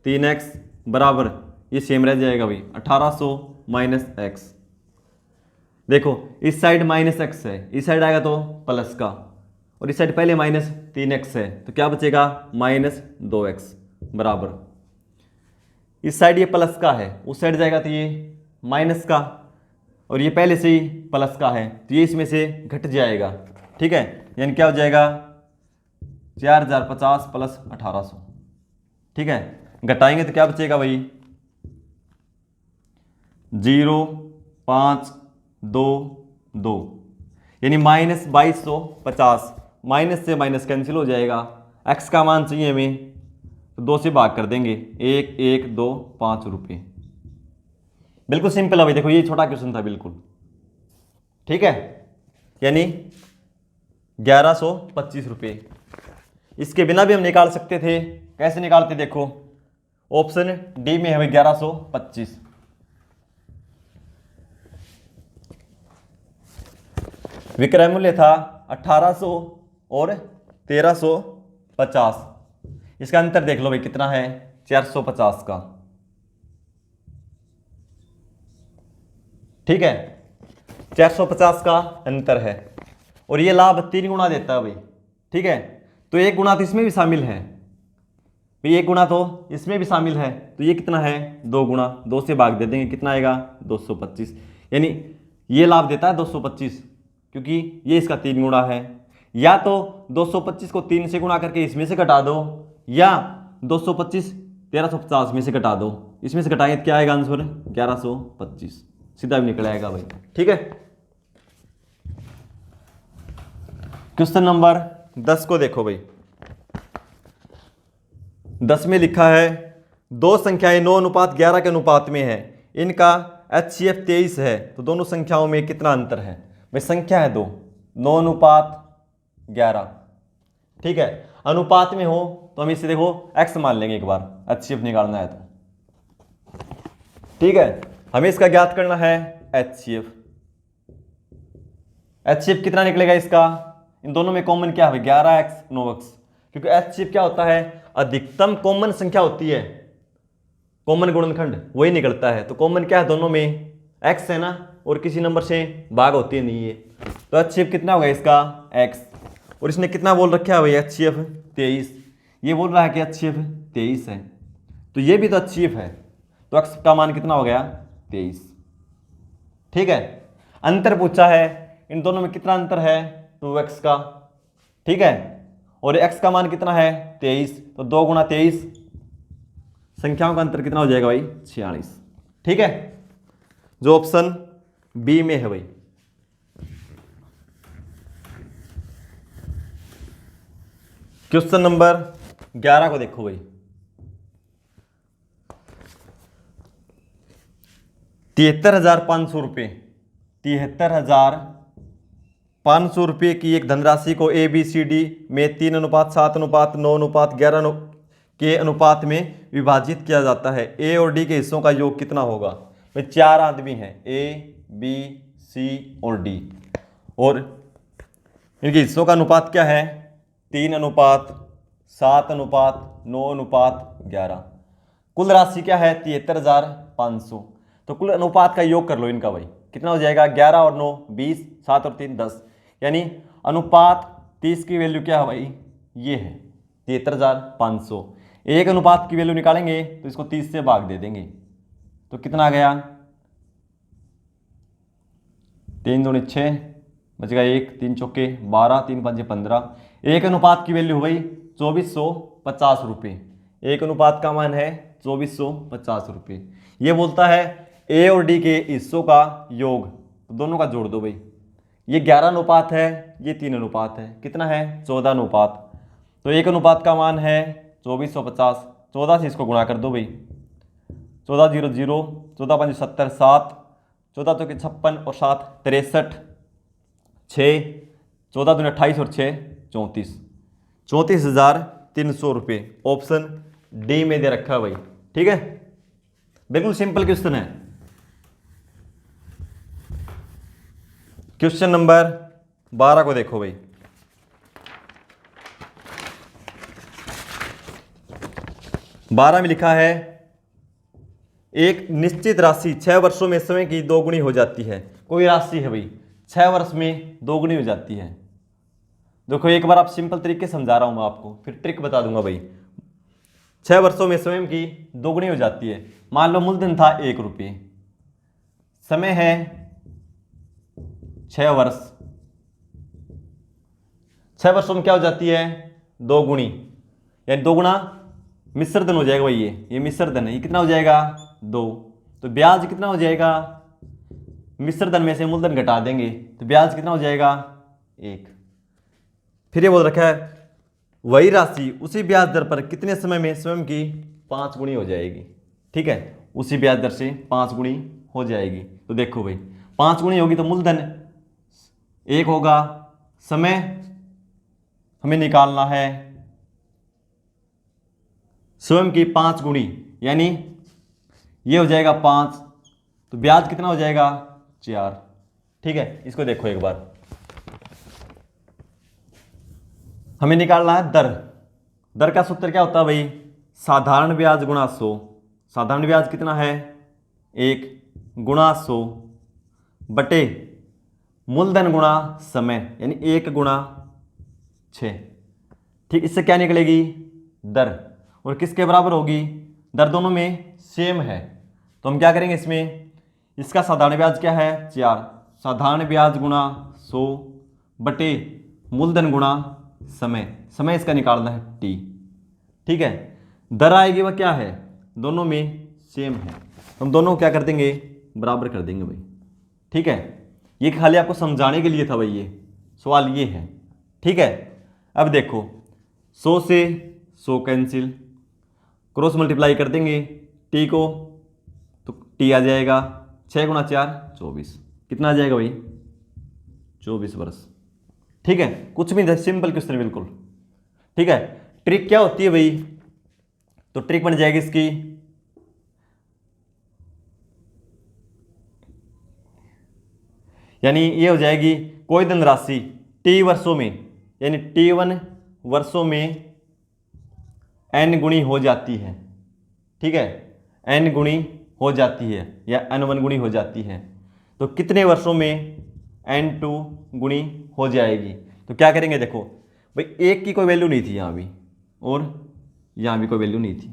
3x बराबर, ये सेम रह जाएगा भाई 1800 माइनस x। देखो इस साइड माइनस x है, इस साइड आएगा तो प्लस का, और इस साइड पहले माइनस 3x है, तो क्या बचेगा, माइनस 2x बराबर, इस साइड ये प्लस का है, उस साइड जाएगा तो ये माइनस का, और ये पहले से ही प्लस का है, तो ये इसमें से घट जाएगा। ठीक है, यानी क्या हो जाएगा, 4050 प्लस 1800। ठीक है, घटाएंगे तो क्या बचेगा भाई, 0, 5, 2, 2, यानी माइनस 2250। माइनस से माइनस कैंसिल हो जाएगा, x का मान चाहिए हमें, तो 2 से भाग कर देंगे, 1 1 2 5 रुपये। बिल्कुल सिंपल है भाई, देखो ये छोटा क्वेश्चन था बिल्कुल। ठीक है, यानी 1125 रुपये। इसके बिना भी हम निकाल सकते थे, कैसे निकालते, देखो ऑप्शन डी में है भाई 1125। विक्रय मूल्य था 1800 और 1350, इसका अंतर देख लो भाई कितना है, 450 का। ठीक है, 450 का अंतर है, और ये लाभ 3 गुना देता है भाई। ठीक है, तो 1 गुना तो इसमें भी शामिल है भाई, 1 गुना तो इसमें भी शामिल है, तो ये कितना है, 2 गुना, 2 से भाग दे देंगे, कितना आएगा, 225। यानी ये लाभ देता है 225, क्योंकि ये इसका 3 गुना है। या तो 225 को 3 से गुणा करके इसमें से घटा दो, या 225 1350 में से घटा दो, इसमें से घटाएंगे क्या आएगा आंसर, 1125, सीधा भी निकल आएगा भाई। ठीक है, क्वेश्चन नंबर 10 को देखो भाई। 10 में लिखा है, दो संख्याएं 9:11 के अनुपात में है, इनका HCF 23 है, तो दोनों संख्याओं में कितना अंतर है। भाई संख्या है 2, 9:11। ठीक है, अनुपात में हो तो हम इसे देखो x मान लेंगे एक बार, HCF निकालना है तो। ठीक है, हमें इसका ज्ञात करना है HCF। HCF कितना निकलेगा इसका, इन दोनों में कॉमन क्या है, 11x 9x, क्योंकि HCF क्या होता है, अधिकतम कॉमन संख्या होती है, कॉमन गुणनखंड वही निकलता है। तो कॉमन क्या है दोनों में, x है ना, और किसी नंबर से भाग होती है नहीं है, तो HCF कितना होगा इसका x। और इसने कितना बोल रखा है भाई, HCF 23, ये बोल रहा है कि HCF 23 है, तो ये भी तो HCF है, तो x का मान कितना हो गया, 23। ठीक है, अंतर पूछा है, इन दोनों में कितना अंतर है, 2x का। ठीक है, और x का मान कितना है, 23, तो 2 गुणा 23, संख्याओं का अंतर कितना हो जाएगा भाई, 46। ठीक है, जो ऑप्शन बी में है भाई। क्वेश्चन नंबर 11 को देखो भाई। 73,500 रुपये, 73,500 रुपये की एक धनराशि को ABCD में 3:7:9:11 के अनुपात में विभाजित किया जाता है। ए और डी के हिस्सों का योग कितना होगा? भाई 4 आदमी हैं, ए बी सी और डी, और इनके हिस्सों का अनुपात क्या है? 3:7:9:11। कुल राशि क्या है? 73,500। तो कुल अनुपात का योग कर लो इनका भाई, कितना हो जाएगा? 11 और 9 20, 7 और 3 10, यानी अनुपात 30 की वैल्यू क्या है भाई? ये है 73,500। एक अनुपात की वैल्यू निकालेंगे तो इसको 30 से भाग दे देंगे, तो कितना आ गया? 3 दूनी 6, बचेगा 1, 3 चौके 12, 3 पंजे 15। एक अनुपात की वैल्यू हुई 2450 रुपये। एक अनुपात का मान है 2450 रुपये। ये बोलता है ए और डी के हिस्सों का योग, तो दोनों का जोड़ दो भाई। ये 11 अनुपात है, ये 3 अनुपात है, कितना है? 14 अनुपात। तो एक अनुपात का मान है 2450, 14 से इसको गुणा कर दो भाई। 14 0 0, 14 5 70, 7, 14 तो 56 और 7 63, 6, 14 दूनी 28 और 6 34, 34,300 रुपये। ऑप्शन डी में दे रखा है भाई, ठीक है, बिल्कुल सिंपल क्वेश्चन है। क्वेश्चन नंबर 12 को देखो भाई। बारह में लिखा है एक निश्चित राशि 6 वर्षों में समय की 2 गुनी हो जाती है। कोई राशि है भाई 6 वर्ष में 2 गुनी हो जाती है। देखो एक बार आप सिंपल तरीके से समझा रहा हूं मैं आपको, फिर ट्रिक बता दूंगा भाई। 6 वर्षों में स्वयं की 2 गुनी हो जाती है। मान लो मूलधन था 1 रुपये, समय है 6 वर्ष, 6 वर्षों में क्या हो जाती है? 2 गुनी, यानी 2 गुना मिश्र धन हो जाएगा भाई। ये मिश्र धन है, ये कितना हो जाएगा? 2। तो ब्याज कितना हो जाएगा? मिश्र धन में से मूलधन घटा देंगे तो ब्याज कितना हो जाएगा? 1। फिर ये बोल रखा है वही राशि उसी ब्याज दर पर कितने समय में स्वयं की 5 गुनी हो जाएगी। ठीक है, उसी ब्याज दर से 5 गुनी हो जाएगी। तो देखो भाई 5 गुनी होगी तो मूलधन 1 होगा, समय हमें निकालना है स्वयं की 5 गुनी, यानी ये हो जाएगा 5, तो ब्याज कितना हो जाएगा? 4। ठीक है, इसको देखो एक बार। हमें निकालना है दर। दर का सूत्र क्या होता है भाई? साधारण ब्याज गुणा 100। साधारण ब्याज कितना है? 1 गुणा 100 बटे मूलधन गुणा समय, यानी 1 गुणा 6। ठीक, इससे क्या निकलेगी? दर। और किसके बराबर होगी? दर दोनों में सेम है, तो हम क्या करेंगे इसमें? इसका साधारण ब्याज क्या है? 4। साधारण ब्याज गुणा 100 बटे मूलधन गुणा समय, समय इसका निकालना है t। ठीक है, दर आएगी वह क्या है? दोनों में सेम है, हम दोनों को क्या कर देंगे? बराबर कर देंगे भाई। ठीक है, ये खाली आपको समझाने के लिए था भाई, ये सवाल ये है। ठीक है, अब देखो 100 से 100 कैंसिल, क्रॉस मल्टीप्लाई कर देंगे t को, तो t आ जाएगा 6 गुणा 4 24। कितना आ जाएगा भाई? 24 वर्ष। ठीक है, कुछ भी नहीं, सिंपल क्वेश्चन बिल्कुल। ठीक है, ट्रिक क्या होती है भाई? तो ट्रिक बन जाएगी इसकी, यानी ये हो जाएगी कोई धनराशि t वर्षों में, यानी t1 वर्षों में n गुणी हो जाती है। ठीक है, n गुणी हो जाती है या n1 गुणी हो जाती है, तो कितने वर्षों में n2 गुणी हो जाएगी? तो क्या करेंगे? देखो भाई 1 की कोई वैल्यू नहीं थी यहाँ भी, और यहाँ भी कोई वैल्यू नहीं थी।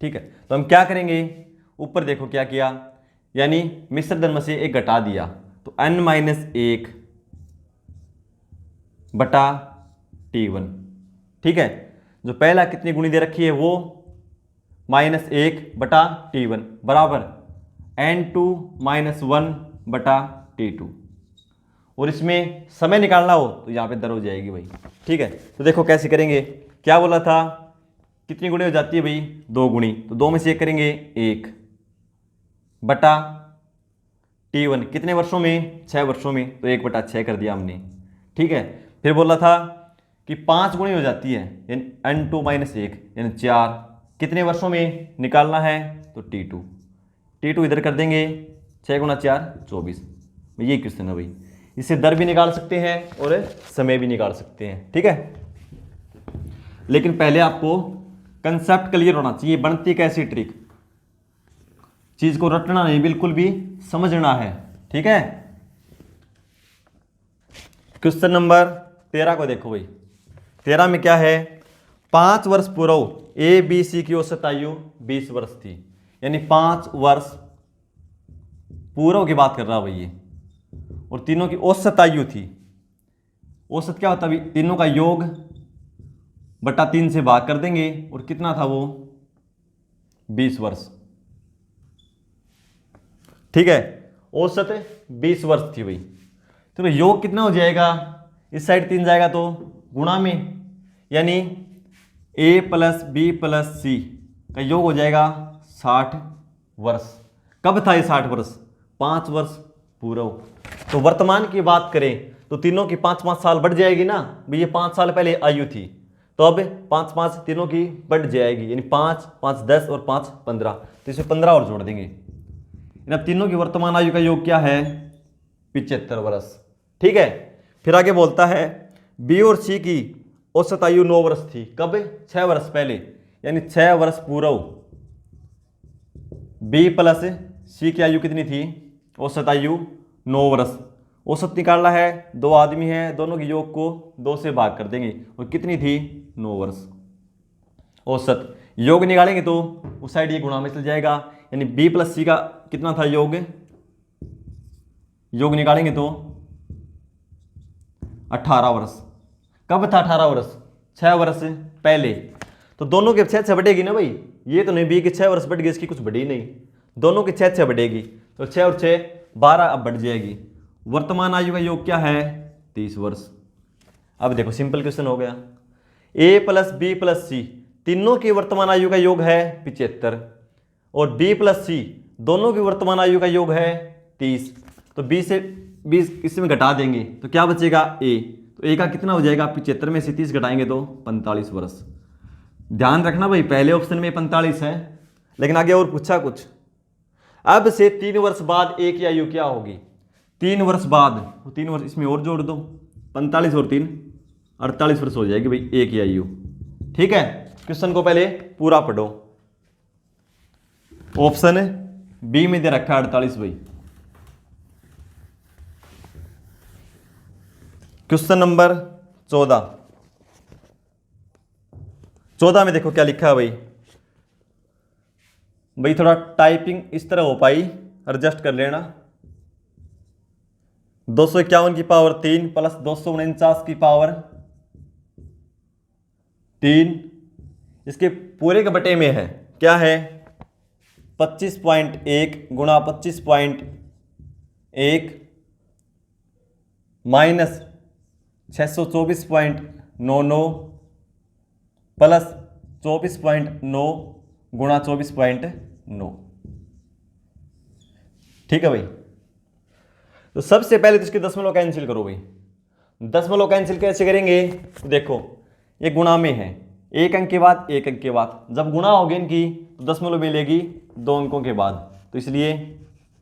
ठीक है, तो हम क्या करेंगे? ऊपर देखो क्या किया, यानी मिश्र धन में से 1 घटा दिया, तो n-1 बटा t1। ठीक है, जो पहला कितनी गुणी दे रखी है वो -1 बटा t1 बराबर n2-1 बटा t2। और इसमें समय निकालना हो तो यहाँ पे दर हो जाएगी भाई। ठीक है, तो देखो कैसे करेंगे। क्या बोला था? कितनी गुणी हो जाती है भाई? 2 गुणी, तो 2 में से 1 करेंगे 1 बटा t1 कितने वर्षों में? 6 वर्षों में, तो 1 बटा 6 कर दिया हमने। ठीक है, फिर बोला था कि 5 गुणी हो जाती है, यानी n2-1 यानी 4, कितने वर्षों में निकालना है, तो T2। T2 इधर कर देंगे, 6 गुना 4 24। ये क्वेश्चन है भाई। इससे दर भी निकाल सकते हैं और समय भी निकाल सकते हैं, ठीक है। लेकिन पहले आपको कंसेप्ट क्लियर होना चाहिए, बनती कैसी ट्रिक, चीज को रटना नहीं, बिल्कुल भी समझना है, ठीक है। क्वेश्चन नंबर 13 को देखो भाई। 13 में क्या है, 5 वर्ष पूर्व ए बी सी की औसत आयु 20 वर्ष थी, यानी 5 वर्ष पूर्व की बात कर रहा भाई ये, और तीनों की औसत आयु थी। औसत क्या होता है, तीनों का योग बटा 3 से भाग कर देंगे, और कितना था वो, 20 वर्ष, ठीक है। औसत 20 वर्ष थी भाई। तो योग कितना हो जाएगा, इस साइड 3 जाएगा तो गुणा में, यानी a प्लस बी प्लस सी का योग हो जाएगा 60 वर्ष। कब था ये 60 वर्ष, 5 वर्ष पूर्व। तो वर्तमान की बात करें तो तीनों की 5-5 साल बढ़ जाएगी ना भाई, ये 5 साल पहले आयु थी, तो अब 5-5 तीनों की बढ़ जाएगी, यानी 5, 5 10 और 5 15, तो इसमें 15 और जोड़ देंगे। अब तीनों की वर्तमान आयु का योग क्या है, 75 वर्ष, ठीक है। फिर आगे बोलता है बी और सी की औसत आयु 9 वर्ष थी, कब, 6 वर्ष पहले, यानी 6 वर्ष पूर्व। बी प्लस सी की आयु कितनी थी, औसत आयु 9 वर्ष। औसत निकालना है, 2 आदमी हैं, दोनों के योग को 2 से भाग कर देंगे, और कितनी थी, 9 वर्ष। औसत योग निकालेंगे तो उस साइड ये गुणा में चल जाएगा, यानी बी प्लस सी का कितना था योग, योग निकालेंगे तो 18 वर्ष। कब था 18 वर्ष, 6 वर्ष पहले। तो दोनों के 6 बढ़ेगी ना भाई, ये तो नहीं बी के 6 वर्ष बढ़ गई, इसकी कुछ बढ़ी नहीं, दोनों के 6 बढ़ेगी, तो 6 और 6 12 अब बढ़ जाएगी। वर्तमान आयु का योग क्या है, 30 वर्ष। अब देखो सिंपल क्वेश्चन हो गया, ए प्लस बी प्लस सी तीनों की वर्तमान आयु का योग है 75, और बी प्लस सी दोनों की वर्तमान आयु का योग है 30। तो 20 से 20 इसमें घटा देंगे तो क्या बचेगा, ए। तो ए का कितना हो जाएगा, 75 में से 30 घटाएंगे तो 45 वर्ष। ध्यान रखना भाई, पहले ऑप्शन में 45 है, लेकिन आगे और पूछा कुछ। अब से 3 वर्ष बाद ए की आयु क्या होगी, 3 वर्ष बाद, तो 3 वर्ष इसमें और जोड़ दो, 45 और 3 48 वर्ष हो जाएगी भाई ए की आयु, ठीक है। क्वेश्चन को पहले पूरा पढ़ो। ऑप्शन बी में दे रखा है 48 भाई। क्वेश्चन नंबर 14 में देखो क्या लिखा है भाई थोड़ा टाइपिंग इस तरह हो पाई, एडजस्ट कर लेना। 251 की पावर 3 प्लस 249 की पावर 3, इसके पूरे के बटे में है, क्या है, 25.1 गुणा 25.1 माइनस 624.99 प्लस 24.9 गुणा 24.9, ठीक है भाई। तो सबसे पहले तो इसके दशमलव कैंसिल करो भाई। दशमलव कैंसिल कैसे करेंगे, तो देखो ये गुणा में है, एक अंक के बाद एक अंक के बाद, जब गुणा होगी इनकी तो दशमलव मिलेगी 2 अंकों के बाद, तो इसलिए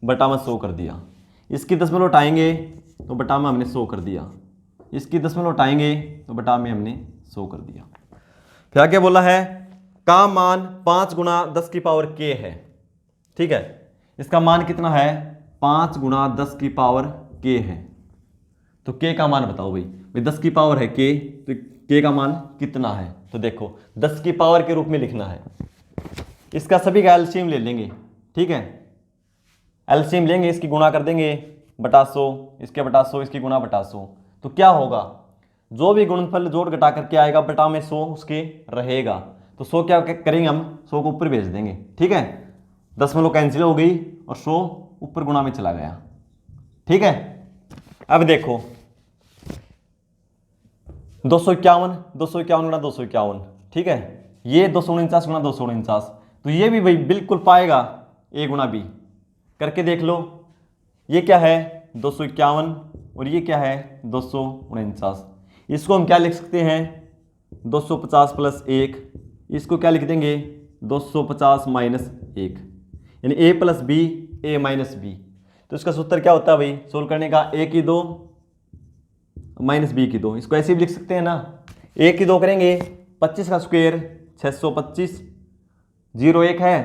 बटा में 100 कर दिया। इसकी दशमलव उठाएंगे तो बटा में हमने 100 कर दिया, इसकी दशमलव उठाएंगे तो बटा में हमने 100 कर दिया। फिर आगे बोला है का मान 5 गुणा 10 की पावर k है, ठीक है। इसका मान कितना है, 5 गुणा 10 की पावर k है, तो k का मान बताओ भाई 10 की पावर है k, तो k का मान कितना है, तो देखो 10 की पावर के रूप में लिखना है। इसका सभी का एलसीएम ले लेंगे, ठीक है। एलसीएम लेंगे, इसकी गुणा कर देंगे बटा 100, इसके बटा 100, इसकी गुणा बटा 100, तो क्या होगा, जो भी गुणनफल जोड़ घटा करके आएगा बटा में 100 उसके रहेगा, तो 100 क्या करेंगे हम, 100 को ऊपर भेज देंगे, ठीक है। दशमलव कैंसिल हो गई और 100 ऊपर गुणा में चला गया, ठीक है। अब देखो 251 गुणा 251, ठीक है। ये 249 गुणा 249, तो ये भी भाई बिल्कुल पाएगा a गुणा b, करके देख लो। ये क्या है 251 और ये क्या है 249। इसको हम क्या लिख सकते हैं 250 प्लस 1, इसको क्या लिख देंगे 250 माइनस 1, यानी a plus B a minus B. तो इसका सूत्र क्या होता है भाई सोल्व करने का, a की 2 माइनस बी की 2। इसको ऐसे भी लिख सकते हैं ना, a की 2 करेंगे 25 का स्क्वायर 625, 0 1 है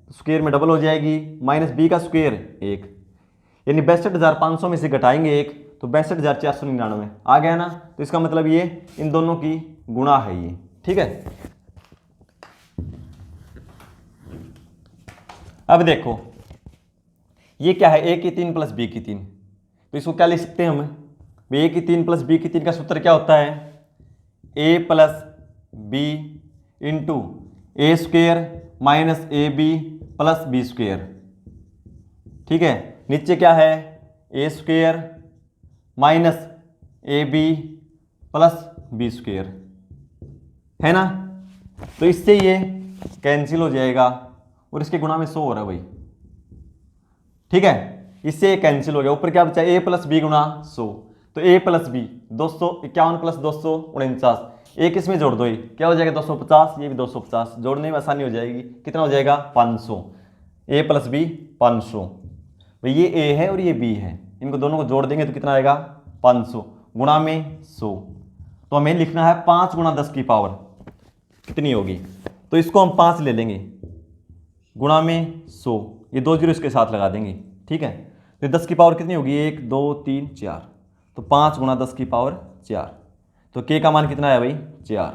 तो स्क्वायर में डबल हो जाएगी, माइनस बी का स्क्वायर 1, यानी 62,500 में से घटाएंगे 1 तो 62,499 आ गया ना। तो इसका मतलब ये इन दोनों की गुणा है ये, ठीक है। अब देखो ये क्या है, a की 3 प्लस बी की 3, तो इसको क्या लिख सकते हैं हम, a की 3 प्लस बी की 3 का सूत्र क्या होता है, a plus B into A square minus A B plus B square, ठीक है। नीचे क्या है, A square minus A B plus B square, है ना। तो इससे ये कैंसिल हो जाएगा और इसके गुणा में 100 हो रहा है भाई, ठीक है। इससे ये कैंसिल हो गया, ऊपर क्या बचा, ए प्लस बी गुणा 100, तो ए प्लस बी 251 प्लस 249, एक इसमें जोड़ दो, ये क्या हो जाएगा 250, ये भी 250, जोड़ने में आसानी हो जाएगी, कितना हो जाएगा 500, a प्लस बी 500, भाई ये a है और ये b है, इनको दोनों को जोड़ देंगे तो कितना आएगा 500 गुणा में 100। तो हमें लिखना है 5 गुणा 10 की पावर कितनी होगी, तो इसको हम 5 ले लेंगे गुणा में 100, ये 2 जीरो इसके साथ लगा देंगे, ठीक है। तो 10 की पावर कितनी होगी, 1 2 3 4, तो 5 गुणा 10 की पावर 4, तो k का मान कितना है भाई 4,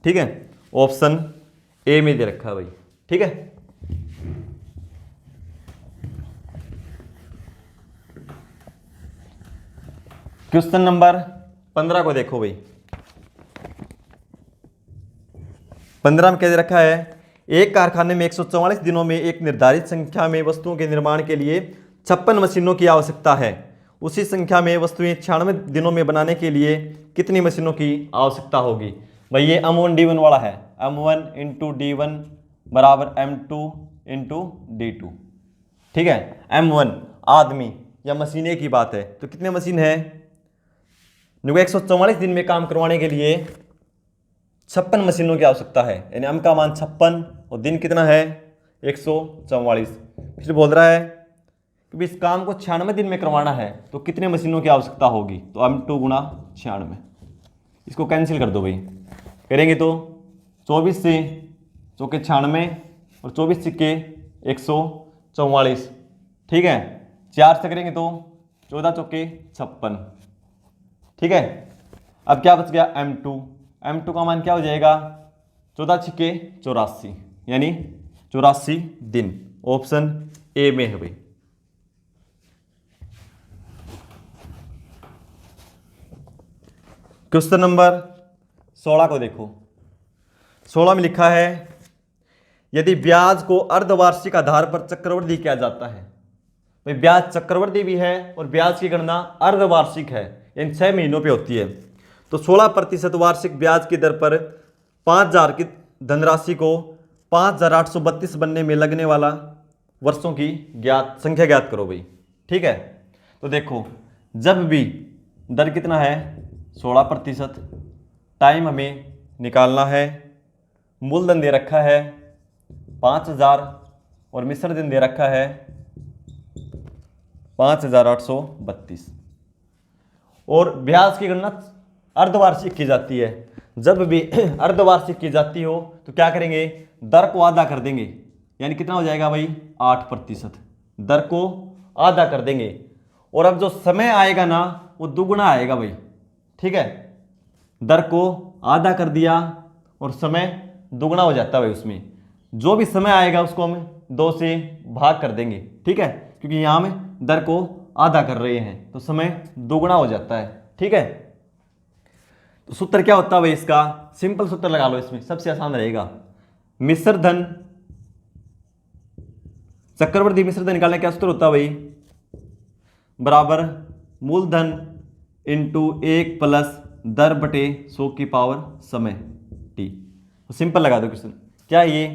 ठीक है। ऑप्शन ए में दे रखा है भाई, ठीक है। क्वेश्चन नंबर 15 को देखो भाई, 15 में क्या दे रखा है, एक कारखाने में 144 दिनों में एक निर्धारित संख्या में वस्तुओं के निर्माण के लिए 56 मशीनों की आवश्यकता है, उसी संख्या में वस्तुएं 96 दिनों में बनाने के लिए कितनी मशीनों की आवश्यकता होगी। भाई ये M1 D1 वाला है, M1 इंटू D1 बराबर M2 इंटू D2, ठीक है। M1 आदमी या मशीनें की बात है, तो कितने मशीन है, 144 दिन में काम करवाने के लिए 56 मशीनों की आवश्यकता है, यानी M का मान 56 और दिन कितना है 144। फिर बोल रहा है कि इस काम को 96 दिन में करवाना है तो कितने मशीनों की आवश्यकता होगी, तो M2 गुणा 96, इसको कैंसिल कर दो भाई, करेंगे तो 24 से चौके 96 और 24 सिक्के 144, ठीक है। 4 से करेंगे तो 14 चौके 56, ठीक है। अब क्या बच गया M2 का मान क्या हो जाएगा 14 छिक्के 84, यानी 84 दिन, ऑप्शन ए में है भाई। क्वेश्चन नंबर 16 को देखो, 16 में लिखा है यदि ब्याज को अर्धवार्षिक आधार पर चक्रवृद्धि किया जाता है, भाई ब्याज चक्रवृद्धि भी है और ब्याज की गणना अर्धवार्षिक है, इन 6 महीनों पे होती है, तो 16% वार्षिक ब्याज की दर पर 5,000 की धनराशि को 5,832 बनने में लगने वाला वर्षों की संख्या ज्ञात करो भाई, ठीक है। तो देखो जब भी दर कितना है 16%, टाइम हमें निकालना है, मूलधन दे रखा है 5,000 और मिश्रधन दे रखा है 5,832, और ब्याज की गणना अर्धवार्षिक की जाती है। जब भी अर्धवार्षिक की जाती हो तो क्या करेंगे, दर को आधा कर देंगे, यानी कितना हो जाएगा भाई 8%, दर को आधा कर देंगे, और अब जो समय आएगा ना वो दुगुना आएगा भाई, ठीक है। दर को आधा कर दिया और समय दुगना हो जाता है भाई, उसमें जो भी समय आएगा उसको हम 2 से भाग कर देंगे, ठीक है, क्योंकि यहाँ में दर को आधा कर रहे हैं तो समय दोगुना हो जाता है, ठीक है। तो सूत्र क्या होता है भाई इसका, सिंपल सूत्र लगा लो, इसमें सबसे आसान रहेगा, मिश्रधन चक्रवर्ती मिश्रधन निकालने क्या सूत्र होता है भाई, बराबर मूलधन इंटू 1 प्लस दर बटे 100 की पावर समय t। तो सिंपल लगा दो क्वेश्चन, क्या ये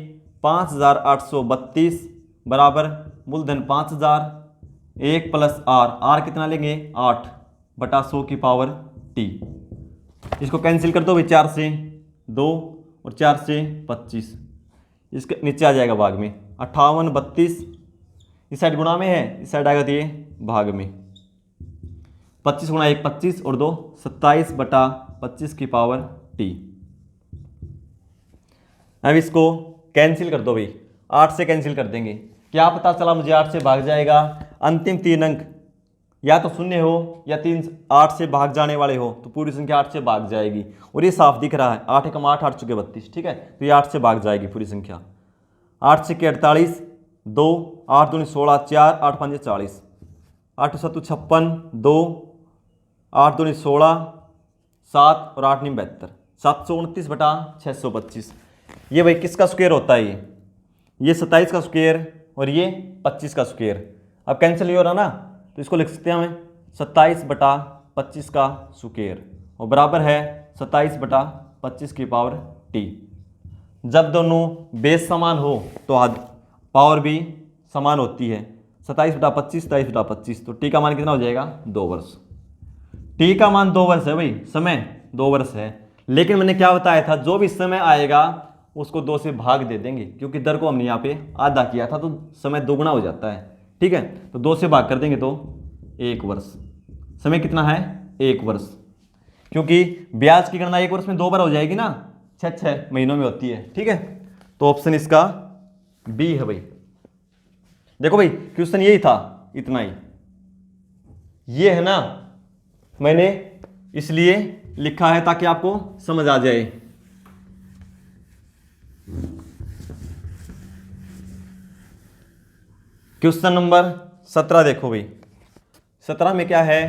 5,832 बराबर मूलधन 5,000 1 प्लस r कितना लेंगे 8 बटा 100 की पावर t। इसको कैंसिल कर दो भाई, 4 से 2 और 4 से 25, इसके नीचे आ जाएगा भाग में, 58 32 इस साइड गुणा में है, इस साइड आएगा तो ये भाग में, 25 गुणा 1 25 और 2 27 बटा 25 की पावर t। अब इसको कैंसिल कर दो भाई, 8 से कैंसिल कर देंगे, क्या पता चला मुझे 8 से भाग जाएगा, अंतिम 3 अंक या तो शून्य हो या 3 8 से भाग जाने वाले हो, तो पूरी संख्या 8 से भाग जाएगी। और ये साफ दिख रहा है, 8 एकम 8 8 चुके 32, ठीक है, तो ये 8 से भाग जाएगी पूरी संख्या। 8 से 48 2 8 दूनी 16 4 8 5 40 8 7 56 2 8 दूनी 16 7 और 8 9 72 729 बटा 625। ये भाई किसका स्क्वायर होता है, ये 27 का स्क्वायर और ये 25 का स्क्वायर। अब कैंसिल नहीं हो रहा ना, तो इसको लिख सकते हैं हमें 27 बटा 25 का स्क्वायर और बराबर है 27 बटा 25 की पावर t। जब दोनों बेस समान हो तो पावर भी समान होती है, 27 बटा 25 27 बटा 25, तो t का मान कितना हो जाएगा 2 वर्ष। t का मान 2 वर्ष है भाई, समय 2 वर्ष है, लेकिन मैंने क्या बताया था, जो भी समय आएगा उसको 2 से भाग दे देंगे, क्योंकि दर को हमने यहाँ पे आधा किया था तो समय दोगुना हो जाता है, ठीक है, तो 2 से भाग कर देंगे तो 1 वर्ष। समय कितना है 1 वर्ष, क्योंकि ब्याज की गणना 1 वर्ष में 2 बार हो जाएगी ना, 6 महीनों में होती है, ठीक है, तो ऑप्शन इसका बी है भाई। देखो भाई क्वेश्चन यही था, इतना ही, ये है ना, मैंने इसलिए लिखा है ताकि आपको समझ आ जाए। क्वेश्चन नंबर 17 देखो भाई, 17 में क्या है,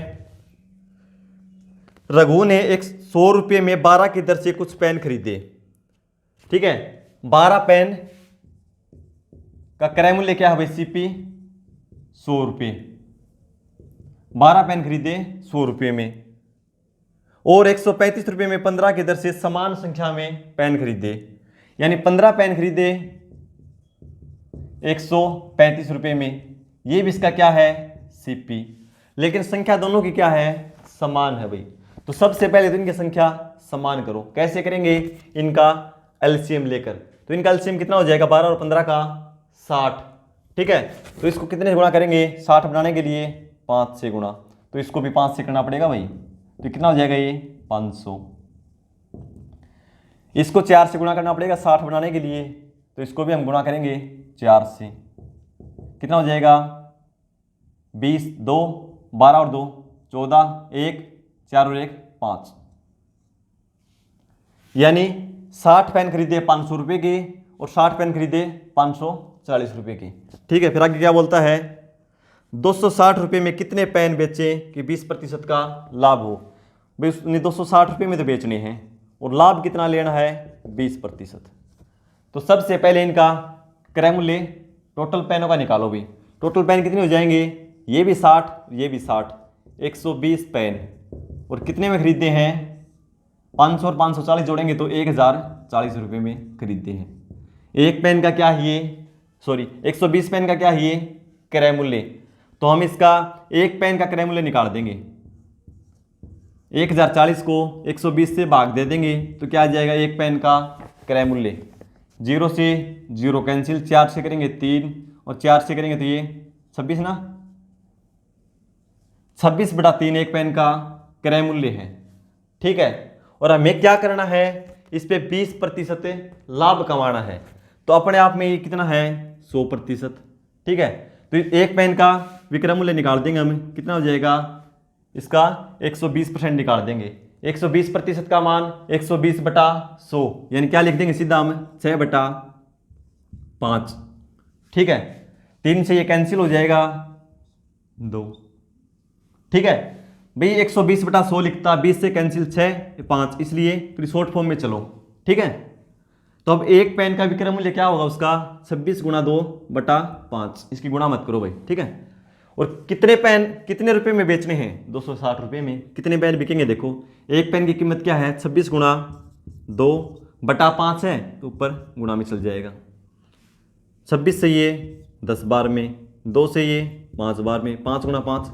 रघु ने 100 रुपये में 12 की दर से कुछ पेन खरीदे, ठीक है, 12 पेन का क्रय मूल्य क्या है भाई सीपी 100 रुपये, 12 पेन खरीदे 100 रुपये में, और 135 रुपये में 15 की दर से समान संख्या में पेन खरीदे, यानी 15 पेन खरीदे 135 रुपये में, ये भी इसका क्या है सीपी, लेकिन संख्या दोनों की क्या है समान है भाई। तो सबसे पहले तो इनकी संख्या समान करो, कैसे करेंगे, इनका एलसीएम लेकर, तो इनका एलसीएम कितना हो जाएगा 12 और 15 का 60, ठीक है, तो इसको कितने से गुणा करेंगे, 60 बनाने के लिए 5 से गुणा, तो इसको भी 5 से करना पड़ेगा भाई, तो कितना हो जाएगा ये 500। इसको 4 से गुणा करना पड़ेगा 60 बनाने के लिए, तो इसको भी हम गुणा करेंगे 4 से, कितना हो जाएगा 20 2 12 और 2 14 1 4 और 1 5, यानी 60 पेन खरीदे 500 रुपये के और 60 पेन खरीदे 540 रुपये की, ठीक है। फिर आगे क्या बोलता है, 260 रुपये में कितने पेन बेचे कि 20% का लाभ हो। भाई उसने 260 रुपये में तो बेचने हैं और लाभ कितना लेना है 20%। तो सबसे पहले इनका क्रय मूल्य टोटल पेनों का निकालो भाई, टोटल पेन कितने हो जाएंगे, ये भी 60 ये भी 60, 120 पेन, और कितने में खरीदते हैं 500 और 540 जोड़ेंगे तो 1040 रुपये में खरीदते हैं। एक पेन का क्या है ये, सॉरी 120 पेन का क्या है ये क्रय मूल्य, तो हम इसका एक पेन का क्रय मूल्य निकाल देंगे, 1040 को 120 से भाग दे देंगे तो क्या आ जाएगा एक पेन का क्रय मूल्य, 0 से 0 कैंसिल, 4 से करेंगे 3 और 4 से करेंगे तो ये 26 ना, 26 बटा 3 एक पेन का क्रय मूल्य है, ठीक है। और हमें क्या करना है, इस पे 20% लाभ कमाना है, तो अपने आप में ये कितना है 100%, ठीक है। तो एक पेन का विक्रय मूल्य निकाल देंगे हम, कितना हो जाएगा इसका 120% निकाल देंगे, 120% का मान 120 बटा 100, यानी क्या लिख देंगे सीधा हम 6 बटा 5, ठीक है। 3 से ये कैंसिल हो जाएगा 2, ठीक है भाई, 120 बटा 100 लिखता, 20 से कैंसिल 6 5, इसलिए फिर शॉर्ट फॉर्म में चलो, ठीक है। तो अब एक पेन का विक्रय मूल्य क्या होगा उसका 26 गुणा 2 बटा 5, इसकी गुणा मत करो भाई, ठीक है। और कितने पेन कितने रुपए में बेचने हैं 260 रुपये में, कितने पेन बिकेंगे देखो, एक पेन की कीमत क्या है 26 गुणा 2 बटा 5 है, तो ऊपर गुणा में चल जाएगा, 26 से ये 10 बार में, 2 से ये 5 बार में, 5 गुणा 5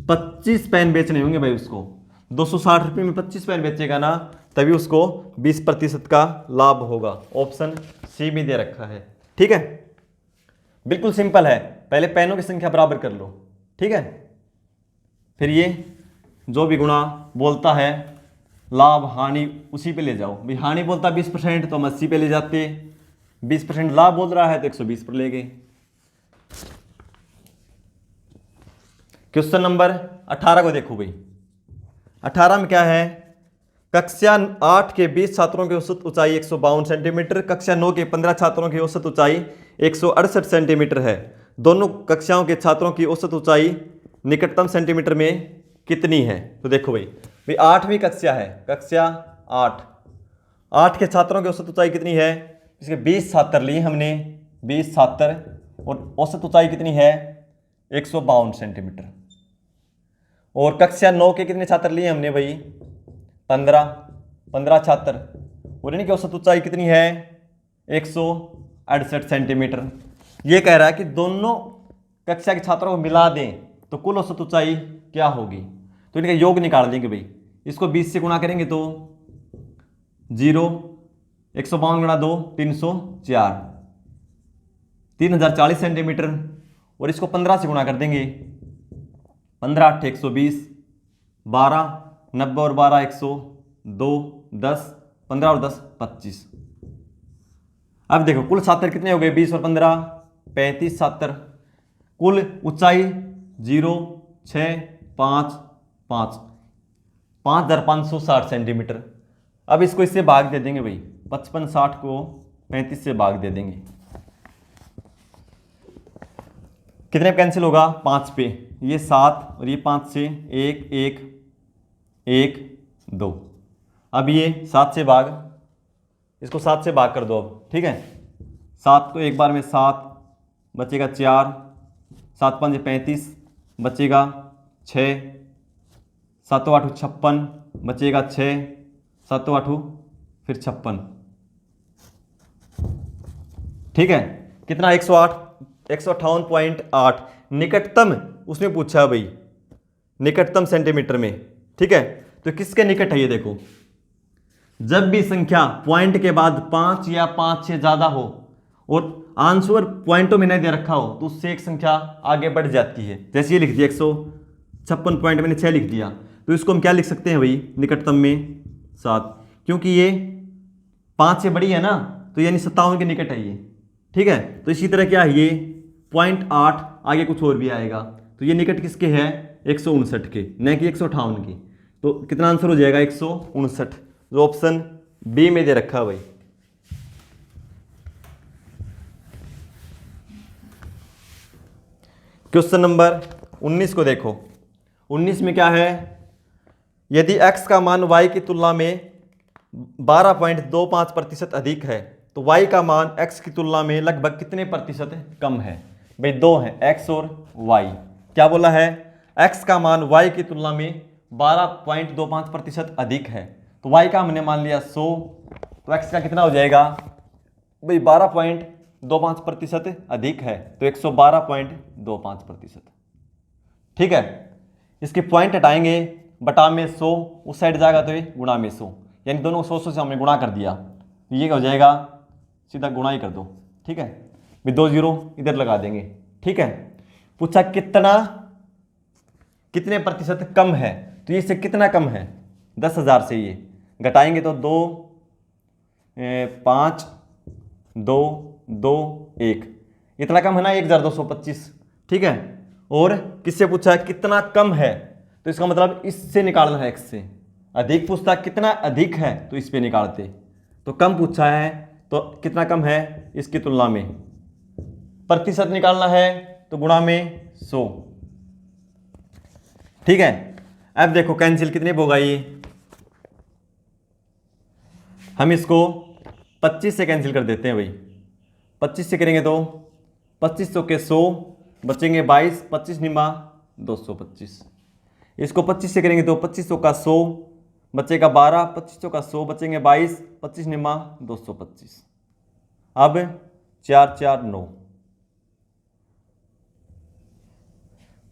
25 पेन बेचने होंगे भाई उसको, 260 रुपये में 25 पेन बेचेगा ना तभी उसको 20% का लाभ होगा। ऑप्शन सी में दे रखा है। ठीक है, बिल्कुल सिंपल है। पहले पेनों की संख्या बराबर कर लो। ठीक है, फिर ये जो भी गुणा बोलता है लाभ हानि उसी पे ले जाओ। भाई हानि बोलता 20% तो हम 80 पे ले जाते, 20% लाभ बोल रहा है तो 120 पर ले गए। क्वेश्चन नंबर 18 को देखो भाई। 18 में क्या है, कक्षा 8 के 20 छात्रों की औसत ऊंचाई 152 सेंटीमीटर, कक्षा 9 के 15 छात्रों की औसत ऊंचाई 168 सेंटीमीटर है। दोनों कक्षाओं के छात्रों की औसत ऊंचाई निकटतम सेंटीमीटर में कितनी है? तो देखो भाई 8वीं कक्षा है, कक्षा 8 के छात्रों की औसत ऊंचाई कितनी है? इसके 20 छात्र लिए हमने, 20 छात्र, और औसत ऊंचाई कितनी है? 152 सेंटीमीटर। और कक्षा 9 के कितने छात्र लिए हमने भाई? 15 छात्र, और इनकी औसत ऊंचाई कितनी है? 168 सेंटीमीटर। ये कह रहा है कि दोनों कक्षा के छात्रों को मिला दें तो कुल औसत ऊंचाई क्या होगी? तो इनका योग निकाल देंगे भाई। इसको 20 से गुणा करेंगे तो 0, 152 गुणा 2 304, 3040 सेंटीमीटर। और इसको 15 से गुणा कर देंगे, 15 8 120, 12 90 और 12 102, 10 15 और 10 25। अब देखो कुल छात्र कितने हो गए? 20 और 15 35 छात्र। कुल ऊंचाई 0 6 5 5 5560 सेंटीमीटर। अब इसको इससे भाग दे देंगे भाई, 55 60 को 35 से भाग दे देंगे। कितने पे कैंसिल होगा? 5 पे। ये 7 और ये 5 से 1 1 1 2। अब ये 7 से भाग, इसको 7 से भाग कर दो अब। ठीक है, 7 को एक बार में 7 बचेगा 4, 7 5 35 बचेगा 6, 7 8 56 बचेगा 6, 7 8 फिर 56। ठीक है, कितना? 108 158.8 निकटतम उसमें पूछा भाई, निकटतम सेंटीमीटर में। ठीक है, तो किसके निकट है ये देखो। जब भी संख्या पॉइंट के बाद 5 या 5 से ज्यादा हो और आंसर पॉइंटों में नहीं दे रखा हो तो उससे एक संख्या आगे बढ़ जाती है। जैसे ये लिख दिया 156 पॉइंट, मैंने 6 लिख दिया, तो इसको हम क्या लिख सकते हैं भाई? निकटतम में 7, क्योंकि ये 5 से बड़ी है ना, तो यानी 57 के निकट है ये। ठीक है, तो इसी तरह क्या है, ये 0.8 आगे कुछ और भी आएगा, तो ये निकट किसके है? 159 के, न कि 158 के। तो कितना आंसर हो जाएगा? 159, जो ऑप्शन बी में दे रखा है भाई। क्वेश्चन नंबर 19 को देखो। 19 में क्या है, यदि x का मान y की तुलना में 12.25% अधिक है तो y का मान x की तुलना में लगभग कितने प्रतिशत कम है? भाई दो हैं, x और y। क्या बोला है? x का मान y की तुलना में 12.25% अधिक है, तो y का हमने मान लिया 100, तो x का कितना हो जाएगा भाई? 12.25% अधिक है तो 112.25%। ठीक है, इसके पॉइंट हटाएंगे, बटा में 100 उस साइड जाएगा तो ये गुणा में 100, यानी दोनों को 100 से हमने गुणा कर दिया, तो ये क्या हो जाएगा? सीधा गुणा ही कर दो। ठीक है, भी 2 0 इधर लगा देंगे। ठीक है, पूछा कितने प्रतिशत कम है, तो ये से कितना कम है? 10,000 से ये घटाएंगे तो 2 5 2 2 1, इतना कम है ना, 1225। ठीक है, और किससे पूछा है? कितना कम है, तो इसका मतलब इससे निकालना है, x से। अधिक पूछता कितना अधिक है तो इस पे निकालते, तो कम पूछा है तो कितना कम है इसकी तुलना में। प्रतिशत निकालना है तो गुणा में 100। ठीक है, अब देखो कैंसिल कितने होगा ये? हम इसको 25 से कैंसिल कर देते हैं भाई। 25 से करेंगे तो 25 सौ के 100 बचेंगे 22, 25 निमा 225। इसको 25 से करेंगे तो 2500 का 100 बचेगा 12, 2500 का 100 बचेंगे 22, 25 निमा 225। अब 4 4 9,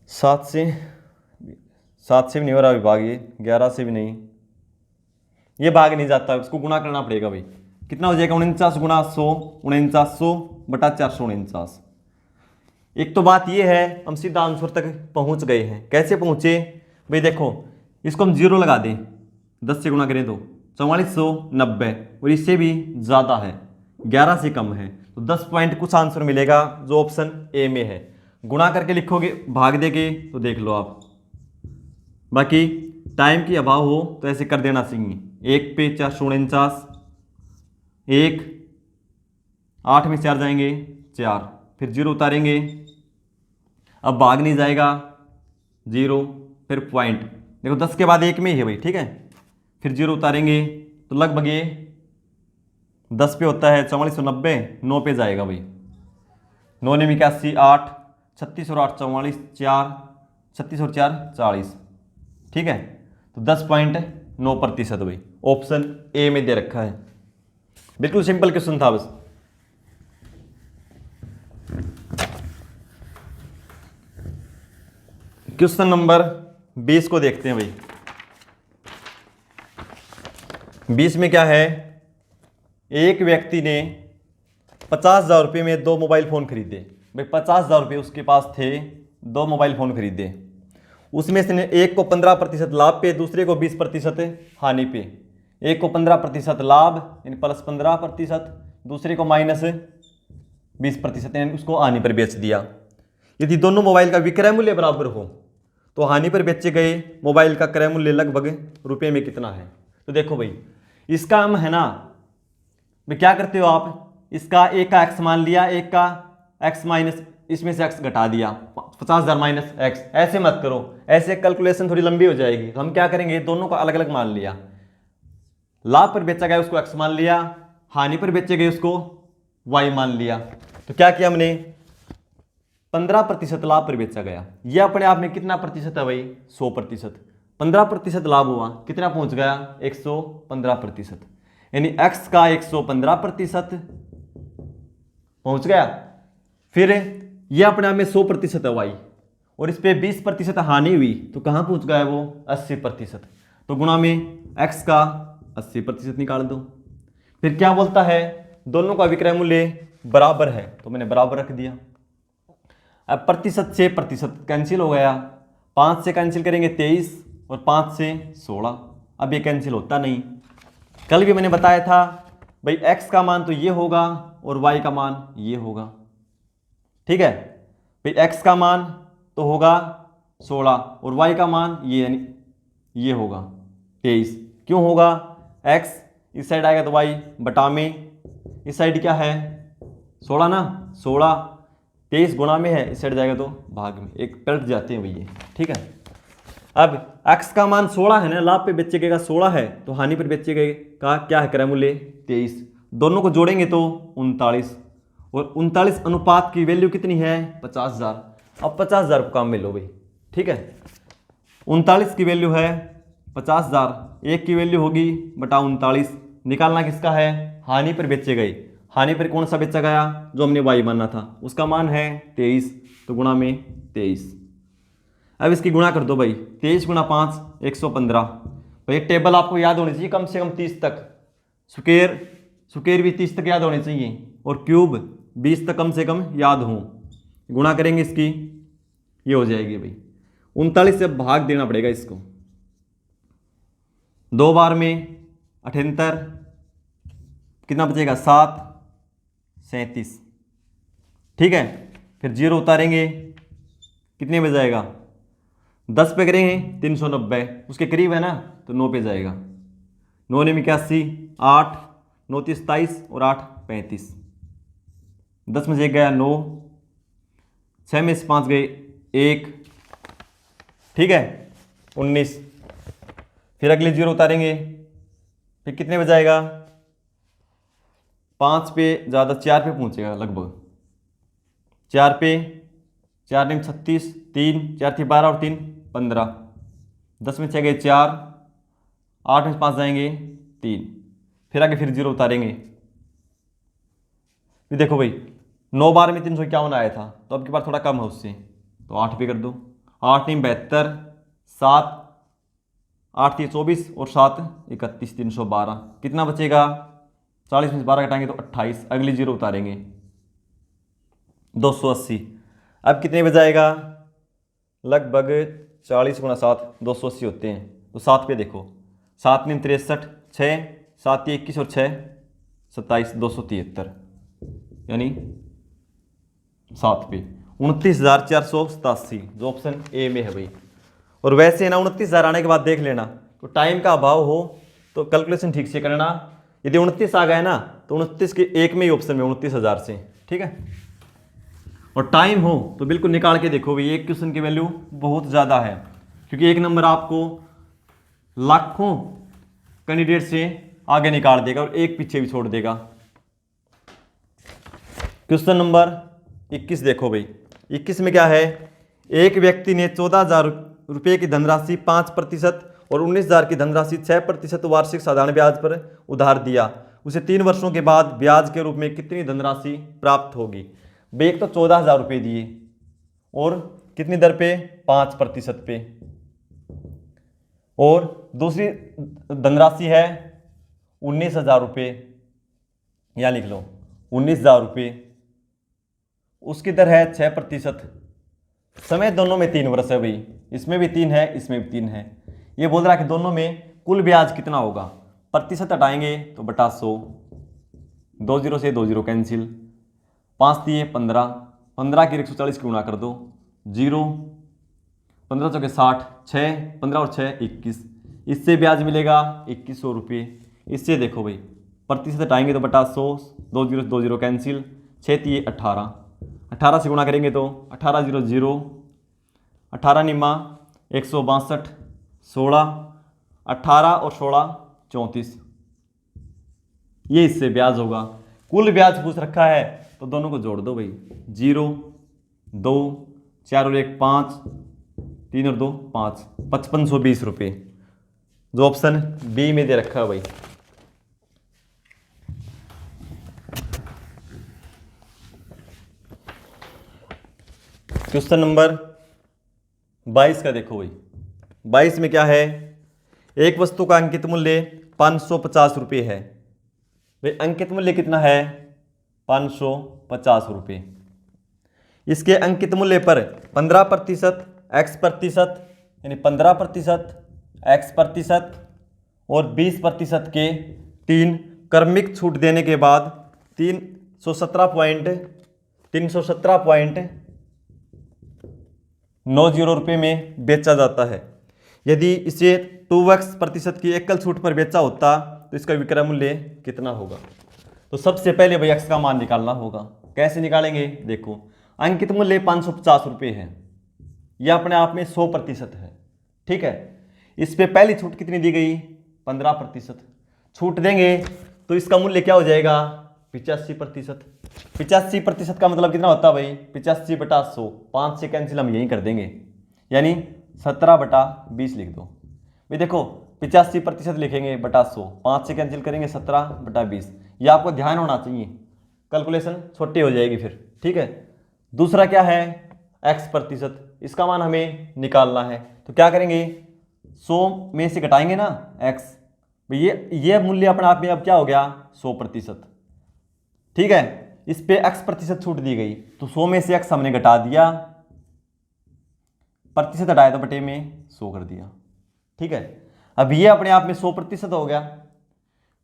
7 से भी नहीं हो रहा विभाग, ये 11 से भी नहीं, ये भाग नहीं जाता, इसको गुणा करना पड़ेगा भाई। कितना हो जाएगा 49 गुणा 100, 4900 बटा 449। एक तो बात ये है हम सीधा आंसर तक पहुंच गए हैं। कैसे पहुंचे भाई, देखो इसको हम 0 लगा दें, 10 से गुणा करें तो 4490, और इससे भी ज़्यादा है, 11 से कम है, तो 10 पॉइंट कुछ आंसर मिलेगा जो ऑप्शन ए में है। गुणा करके लिखोगे भाग देगे तो देख लो आप, बाकी टाइम की अभाव हो तो ऐसे कर देना चाहिए। 1 पे 449, 1, 8 में 4 जाएंगे 4, फिर 0 उतारेंगे, अब भाग नहीं जाएगा 0, फिर पॉइंट, देखो 10 के बाद 1 में ही है भाई, ठीक है, फिर 0 उतारेंगे तो लगभग ये 10 पे होता है 4490, 9 पे जाएगा भाई, 9 ने 81, 8, 36 और 8 44, 4, 36 और 4 40, ठीक है, तो 10.9% भाई ऑप्शन ए में दे रखा है। बिल्कुल सिंपल क्वेश्चन था बस। क्वेश्चन नंबर 20 को देखते हैं भाई। 20 में क्या है, एक व्यक्ति ने 50,000 रुपये में 2 मोबाइल फ़ोन खरीदे। भाई 50,000 रुपये उसके पास थे, 2 मोबाइल फ़ोन खरीदे, उसमें से एक को 15% लाभ पे, दूसरे को 20% हानि पे। एक को 15% लाभ यानी प्लस 15%, दूसरे को माइनस 20% यानी उसको हानि पर बेच दिया। यदि दोनों मोबाइल का विक्रय मूल्य बराबर हो तो हानि पर बेचे गए मोबाइल का क्रय मूल्य लगभग रुपये में कितना है। तो देखो भाई इसका हम है ना भाई, क्या करते हो आप, इसका एक का एक्स मान लिया, एक का एक्स माइनस, इसमें से एक्स घटा दिया, 50,000 माइनस एक्स, ऐसे मत करो, ऐसे कैलकुलेशन थोड़ी लंबी हो जाएगी। तो हम क्या करेंगे, दोनों को अलग अलग मान लिया, लाभ पर बेचा गया उसको एक्स मान लिया, हानि पर बेचे गए उसको वाई मान लिया। तो क्या किया हमने, 15% लाभ पर बेचा गया, यह अपने आप में कितना प्रतिशत है भाई, 100%। 15% लाभ हुआ, कितना पहुंच गया 115%, यानी x का 115% पहुंच गया। फिर यह अपने आप में 100% है y, और इस पे 20% हानि हुई तो कहां पहुंच गया वो 80%। तो गुणा में x का 80% निकाल दो। फिर क्या बोलता है, दोनों का विक्रय मूल्य बराबर है, तो मैंने बराबर रख दिया। अब प्रतिशत से प्रतिशत कैंसिल हो गया, 5 से कैंसिल करेंगे 23 और 5 से 16, अब ये कैंसिल होता नहीं। कल भी मैंने बताया था भाई x का मान तो ये होगा और y का मान ये होगा, ठीक है भाई, x का मान तो होगा 16 और y का मान ये यानी ये होगा 23। क्यों होगा, x इस साइड आएगा तो y बटा में, इस साइड क्या है 16 ना, 16 23 गुणा में है, इस साइड जाएगा तो भाग में, एक पलट जाते हैं भैया, ठीक है। अब x का मान 16 है ना, लाभ पे बेचे गए का 16 है, तो हानि पर बेचे गए का क्या है क्रय मूल्य 23, दोनों को जोड़ेंगे तो 39, और 39 अनुपात की वैल्यू कितनी है 50,000। अब 50,000 को काम में लो भाई, ठीक है, 39 की वैल्यू है 50,000, एक की वैल्यू होगी बटा 39, निकालना किसका है, हानि पर बेचे गए, हानि पर कौन सा बेचा गया, जो हमने y माना था, उसका मान है 23, तो गुणा में 23। अब इसकी गुणा कर दो भाई, 23 गुणा 5 115। भाई टेबल आपको याद होनी चाहिए कम से कम 30 तक, स्क्वायर भी 30 तक याद होने चाहिए, और क्यूब 20 तक कम से कम याद हो। गुणा करेंगे इसकी, ये हो जाएगी भाई 39 से भाग देना पड़ेगा इसको, 2 बार में 78, कितना बचेगा 7 37, ठीक है। फिर 0 उतारेंगे, कितने में जाएगा, 10 पे करेंगे 390, उसके करीब है ना, तो 9 पे जाएगा, 9 ने 81, 8 9 27 और 8 35, 10 में से 1 गया 9, 6 में से 5 गए 1, ठीक है 19। फिर अगले 0 उतारेंगे, फिर कितने में जाएगा, 5 पे ज़्यादा 4 पे पहुंचेगा लगभग, 4 पे 4 ने 36, 3 4 थी 12 और 3 15, 10 में 6 गए 4, 8 में 5 जाएंगे 3, फिर आगे फिर 0 उतारेंगे। फिर देखो भाई 9 बार में 351 आया था, तो अब की बार थोड़ा कम है उससे, तो 8 पे कर दो, 8 नहीं 72, 7 8 3 24 और 7 31 312। कितना बचेगा? 40 में से 12 घटाएंगे तो 28। अगली जीरो उतारेंगे 280। अब कितने बजाएगा? लगभग 40 गुणा 7 280 होते हैं। तो 7 पे देखो, 7 × 63, 6 7 21 और 6 27 273, यानी 7 पे 29,487, जो ऑप्शन ए में है भाई। और वैसे ना 29,000 आने के बाद देख लेना, तो टाइम का अभाव हो तो कैलकुलेशन ठीक से करना। यदि 29 आ गया ना तो 29 के एक में ही ऑप्शन में 29,000 से, ठीक है। और टाइम हो तो बिल्कुल निकाल के देखो भाई, एक क्वेश्चन की वैल्यू बहुत ज़्यादा है, क्योंकि एक नंबर आपको लाखों कैंडिडेट से आगे निकाल देगा और एक पीछे भी छोड़ देगा। क्वेश्चन नंबर 21 देखो भाई। 21 में क्या है? एक व्यक्ति ने 14,000 रुपये की धनराशि 5% और 19,000 की धनराशि 6% वार्षिक साधारण ब्याज पर उधार दिया। उसे 3 वर्षों के बाद ब्याज के रूप में कितनी धनराशि प्राप्त होगी? भाई एक तो 14,000 रुपये दिए और कितनी दर पे? 5% पे, और दूसरी धनराशि है 19,000 रुपये, यहाँ लिख लो 19,000 रुपये, उसकी दर है 6%। समय दोनों में 3 वर्ष है भाई, इसमें भी 3 है, इसमें भी 3 है। ये बोल रहा है कि दोनों में कुल ब्याज कितना होगा? प्रतिशत हटाएंगे तो बटा 100, 2 0 से 2 0 कैंसिल, 5 दिए 15, 15 की 140 की गुणा कर दो, 0, 15 चौके 60, 6 15 और 6 21, इससे ब्याज मिलेगा 2100 रुपये। इससे देखो भाई प्रतिशत हटाएंगे तो बटा 100, 2 0 2 0 कैंसिल, 6 दिए 18, 18 से गुणा करेंगे तो 18 0 0, 18 निमा 162, 16, 18 और 16 34, ये इससे ब्याज होगा। कुल ब्याज पूछ रखा है तो दोनों को जोड़ दो भाई, 0 2 4 और 1 5, 3 और 2 5, 5520 रुपये, जो ऑप्शन बी में दे रखा है भाई। क्वेश्चन नंबर 22 का देखो भाई। 22 में क्या है? एक वस्तु का अंकित मूल्य 550 रुपये है। भाई अंकित मूल्य कितना है? 550 रुपये। इसके अंकित मूल्य पर 15% एक्स प्रतिशत, यानी 15% एक्स प्रतिशत और 20% के 3 क्रमिक छूट देने के बाद 317.90 रुपये में बेचा जाता है। यदि इसे 2x प्रतिशत की एकल छूट पर बेचा होता तो इसका विक्रय मूल्य कितना होगा? तो सबसे पहले भाई x का मान निकालना होगा। कैसे निकालेंगे? देखो अंकित मूल्य 550 रुपये है, यह अपने आप में 100% है, ठीक है। इस पे पहली छूट कितनी दी गई? 15% छूट देंगे तो इसका मूल्य क्या हो जाएगा? 85%। 85% का मतलब कितना होता है भाई? 85 बटा 100, 5 से कैंसिल हम यहीं कर देंगे, यानी 17 बटा 20 लिख दो भाई। देखो 85% लिखेंगे बटा 100, 5 से कैंसिल करेंगे 17 बटा 20। ये आपको ध्यान होना चाहिए, कैलकुलेशन छोटी हो जाएगी फिर, ठीक है। दूसरा क्या है? एक्स प्रतिशत, इसका मान हमें निकालना है। तो क्या करेंगे? 100 में से घटाएंगे ना एक्स, ये मूल्य अपने आप में अब क्या हो गया? 100%, ठीक है। इस पे एक्स प्रतिशत छूट दी गई तो 100 में से एक्स हमने घटा दिया, प्रतिशत हटाया तो बटे में 100 कर दिया, ठीक है। अब ये अपने आप में 100% हो गया।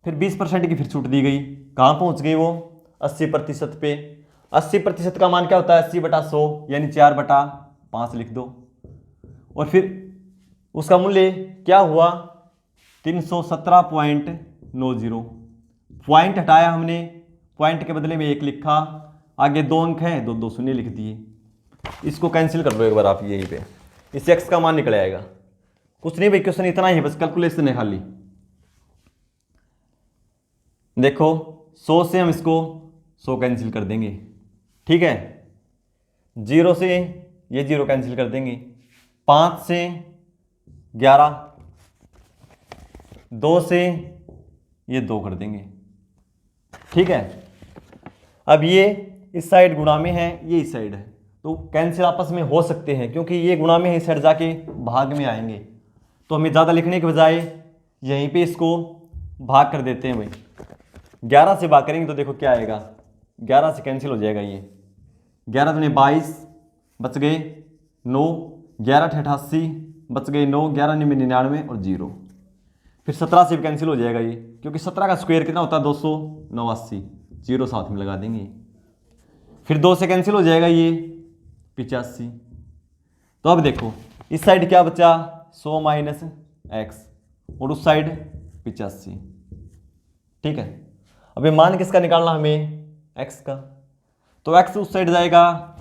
फिर 20% की फिर छूट दी गई, कहाँ पहुंच गई वो? 80% पे। 80% का मान क्या होता है? 80 बटा 100, यानी 4 बटा 5 लिख दो। और फिर उसका मूल्य क्या हुआ? 317.90। पॉइंट हटाया हमने, पॉइंट के बदले में 1 लिखा, आगे 2 अंक हैं, 2 2 शून्य लिख दिए। इसको कैंसिल कर लो एक बार आप यहीं पे, इससे एक्स का मान निकल आएगा। कुछ नहीं भाई, क्वेश्चन इतना ही है, बस कैलकुलेशन है खाली। देखो 100 से हम इसको 100 कैंसिल कर देंगे, ठीक है। 0 से ये 0 कैंसिल कर देंगे, 5 से 11, 2 से ये 2 कर देंगे, ठीक है। अब ये इस साइड गुणा में है, ये इस साइड है, तो कैंसिल आपस में हो सकते हैं, क्योंकि ये गुणा में है, इस साइड जाके भाग में आएंगे। तो हमें ज़्यादा लिखने के बजाय यहीं पे इसको भाग कर देते हैं भाई। 11 से भाग करेंगे तो देखो क्या आएगा, 11 से कैंसिल हो जाएगा ये, 11 दूनी 22 बच गए 9, 11 अठे 88 बच गए 9, 11 निन्यानवे 99 और 0। फिर 17 से भी कैंसिल हो जाएगा ये, क्योंकि 17 का स्क्वायर कितना होता है 289, 0 साथ में लगा देंगे। फिर 2 से कैंसिल हो जाएगा ये 85। तो अब देखो इस साइड क्या बचा 100 माइनस एक्स और उस साइड 85। ठीक है, अब ये मान किसका निकालना हमें, एक्स का। तो एक्स उस साइड जाएगा,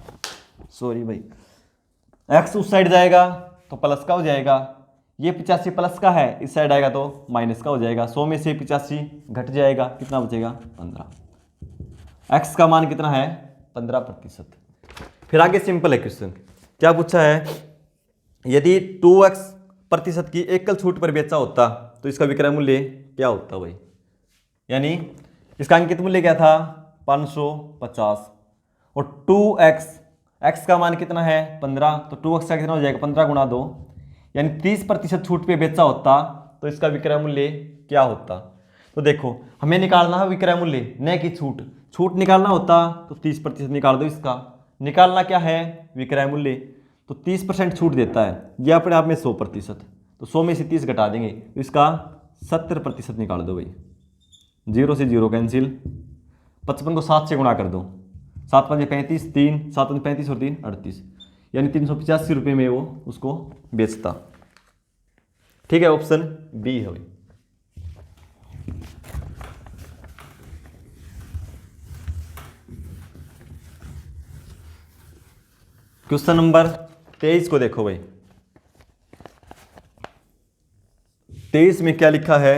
सॉरी भाई, एक्स उस साइड जाएगा तो प्लस का हो जाएगा, ये 85 प्लस का है, इस साइड आएगा तो माइनस का हो जाएगा। 100 में से 85 घट जाएगा, कितना बचेगा 15। एक्स का मान कितना है 15%। फिर आगे सिंपल है क्वेश्चन, क्या पूछा है, यदि 2x% की एकल छूट पर बेचा होता तो इसका विक्रय मूल्य क्या होता भाई। यानी इसका अंकित मूल्य क्या था 550 और 2x का मान कितना है 15, तो 2x का कितना हो जाएगा 15 गुणा 2, यानी 30% छूट पे बेचा होता तो इसका विक्रय मूल्य क्या होता। तो देखो हमें निकालना है विक्रय मूल्य, न कि छूट। छूट निकालना होता तो 30% निकाल दो, इसका निकालना क्या है विक्रय मूल्य, तो 30% छूट देता है, यह अपने आप में 100%, तो 100 में से 30 घटा देंगे तो इसका 70% निकाल दो भाई। 0 से 0 कैंसिल, 55 को 7 से गुणा कर दो, 7 5 35, 3 7 35 और 3 38, यानी 385 रुपये में वो उसको बेचता। ठीक है, ऑप्शन बी है भाई। क्वेश्चन नंबर 23 को देखो भाई। 23 में क्या लिखा है,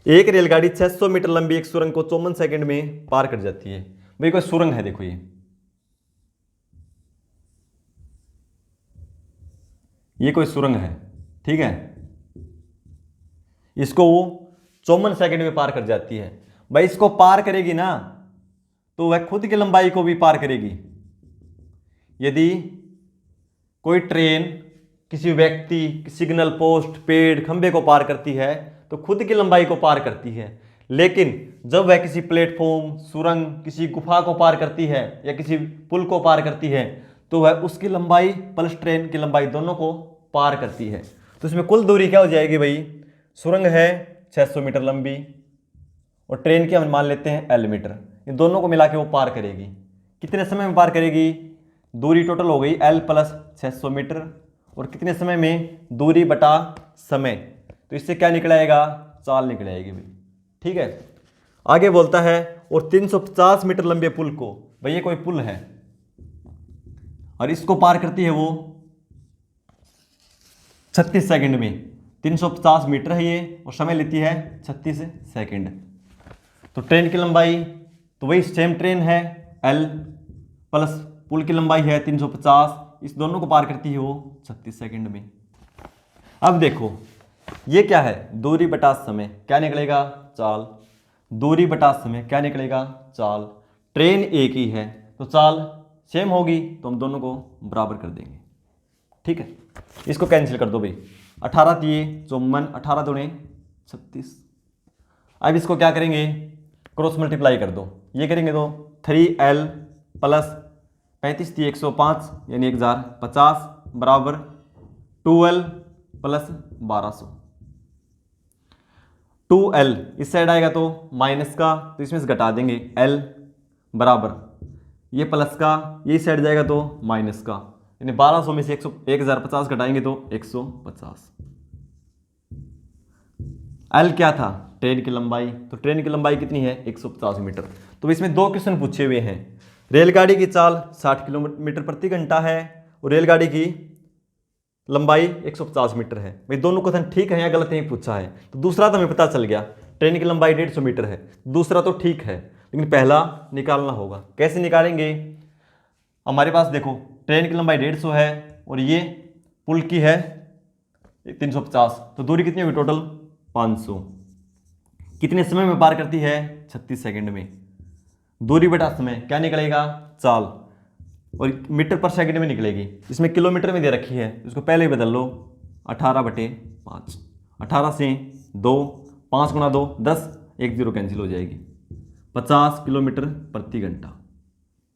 एक रेलगाड़ी 600 मीटर लंबी एक सुरंग को 54 सेकंड में पार कर जाती है। भाई कोई सुरंग है, देखो ये कोई सुरंग है, ठीक है, इसको वो 54 सेकंड में पार कर जाती है। भाई इसको पार करेगी ना तो वह खुद की लंबाई को भी पार करेगी। यदि कोई ट्रेन किसी व्यक्ति, सिग्नल पोस्ट, पेड़, खंबे को पार करती है तो खुद की लंबाई को पार करती है, लेकिन जब वह किसी प्लेटफॉर्म, सुरंग, किसी गुफा को पार करती है या किसी पुल को पार करती है तो वह उसकी लंबाई प्लस ट्रेन की लंबाई दोनों को पार करती है। तो इसमें कुल दूरी क्या हो जाएगी भाई, सुरंग है 600 मीटर लंबी और ट्रेन की हम मान लेते हैं L मीटर, इन दोनों को मिला के वो पार करेगी। कितने समय में पार करेगी, दूरी टोटल हो गई L प्लस 600 मीटर और कितने समय में, दूरी बटा समय, तो इससे क्या निकलाएगा, चाल निकल आएगी भाई। ठीक है, आगे बोलता है और 350 मीटर लंबे पुल को, भाई ये कोई पुल है और इसको पार करती है वो 36 सेकंड में। 350 मीटर है ये और समय लेती है 36 सेकंड। तो ट्रेन की लंबाई तो वही सेम ट्रेन है L प्लस पुल की लंबाई है 350, इस दोनों को पार करती है वो 36 सेकंड में। अब देखो ये क्या है, दूरी बटा समय, क्या निकलेगा चाल, दूरी बटा समय क्या निकलेगा चाल। ट्रेन एक ही है तो चाल सेम होगी, तो हम दोनों को बराबर कर देंगे। ठीक है, इसको कैंसिल कर दो भाई, 18 दिए 54, 18 दूने 36। अब इसको क्या करेंगे, क्रॉस मल्टीप्लाई कर दो, ये करेंगे तो 3L प्लस 35 दिए 105 यानी 1050 बराबर 2L प्लस 1200। 2L इस साइड आएगा तो माइनस का, तो इसमें से घटा देंगे L बराबर ये प्लस का, ये साइड जाएगा तो माइनस का, यानी 1200 में से 1050 घटाएंगे तो 150। L क्या था, ट्रेन की लंबाई, तो ट्रेन की लंबाई कितनी है 150 मीटर। तो इसमें दो क्वेश्चन पूछे हुए हैं, रेलगाड़ी की चाल 60 किलोमीटर प्रति घंटा है और रेलगाड़ी की लंबाई 150 मीटर है। भाई दोनों क्वेश्चन ठीक है या गलत नहीं पूछा है। तो दूसरा तो हमें पता चल गया ट्रेन की लंबाई 150 मीटर है, दूसरा तो ठीक है, लेकिन पहला निकालना होगा। कैसे निकालेंगे, हमारे पास देखो ट्रेन की लंबाई 150 है और ये पुल की है 350, तो दूरी कितनी होगी टोटल 500। कितने समय में पार करती है 36 सेकंड में। दूरी बटा समय क्या निकलेगा चाल, और मीटर पर सेकंड में निकलेगी। इसमें किलोमीटर में दे रखी है, इसको पहले ही बदल लो, 18/5। 18 से 2, 5 गुना 2 10, 1 0 कैंसिल हो जाएगी, 50 किलोमीटर प्रति घंटा।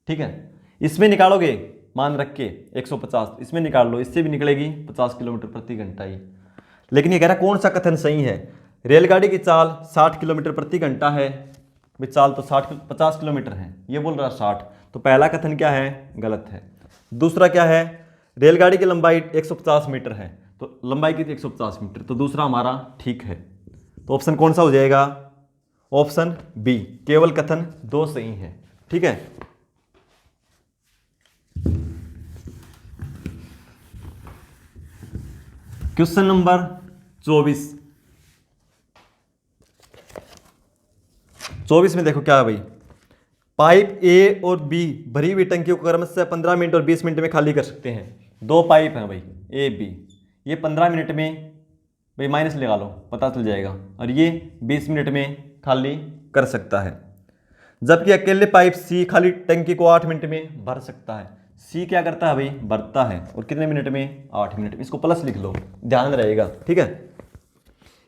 ठीक है, इसमें निकालोगे मान रख के 150, इसमें निकाल लो, इससे भी निकलेगी 50 किलोमीटर प्रति घंटा ही। लेकिन ये कह रहा कौन सा कथन सही है? रेलगाड़ी की चाल 60 किलोमीटर प्रति घंटा है, भाई चाल तो 50 किलोमीटर है, ये बोल रहा 60, तो पहला कथन क्या है? गलत है। दूसरा क्या है? रेलगाड़ी की लंबाई 150 मीटर है, तो लंबाई की 150 मीटर, तो दूसरा हमारा ठीक है। तो ऑप्शन कौन सा हो जाएगा? ऑप्शन बी, केवल कथन 2 सही है। ठीक है, क्वेश्चन नंबर 24 में देखो क्या है भाई, पाइप ए और बी भरी हुई टंकी को क्रमशः 15 मिनट और 20 मिनट में खाली कर सकते हैं। 2 पाइप हैं भाई ए बी, ये 15 मिनट में भाई माइनस लगा लो पता चल जाएगा, और ये 20 मिनट में खाली कर सकता है। जबकि अकेले पाइप सी खाली टंकी को 8 मिनट में भर सकता है। सी क्या करता है भाई? भरता है, और कितने मिनट में? 8 मिनट में। इसको प्लस लिख लो, ध्यान रहेगा। ठीक है,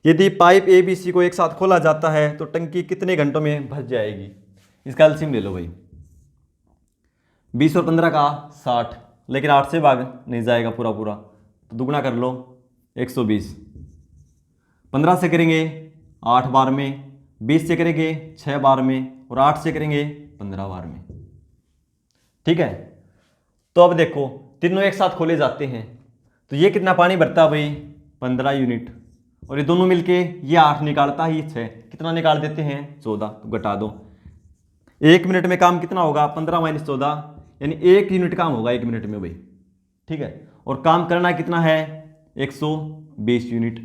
यदि पाइप ए बी सी को एक साथ खोला जाता है तो टंकी कितने घंटों में भर जाएगी? इसका एलसीएम ले लो भाई, 20 और 15 का 60, लेकिन 8 से भाग नहीं जाएगा पूरा पूरा, तो दुगना कर लो 120। 15 से करेंगे 8 बार में, 20 से करेंगे 6 बार में, और 8 से करेंगे 15 बार में। ठीक है, तो अब देखो तीनों एक साथ खोले जाते हैं, तो ये कितना पानी भरता है भाई? 15 यूनिट, और ये दोनों मिलके ये 8 निकालता ही 6, कितना निकाल देते हैं? 14, तो घटा दो। 1 मिनट में काम कितना होगा? 15 - 14, यानी 1 यूनिट काम होगा 1 मिनट में भाई। ठीक है, और काम करना कितना है? 120 यूनिट,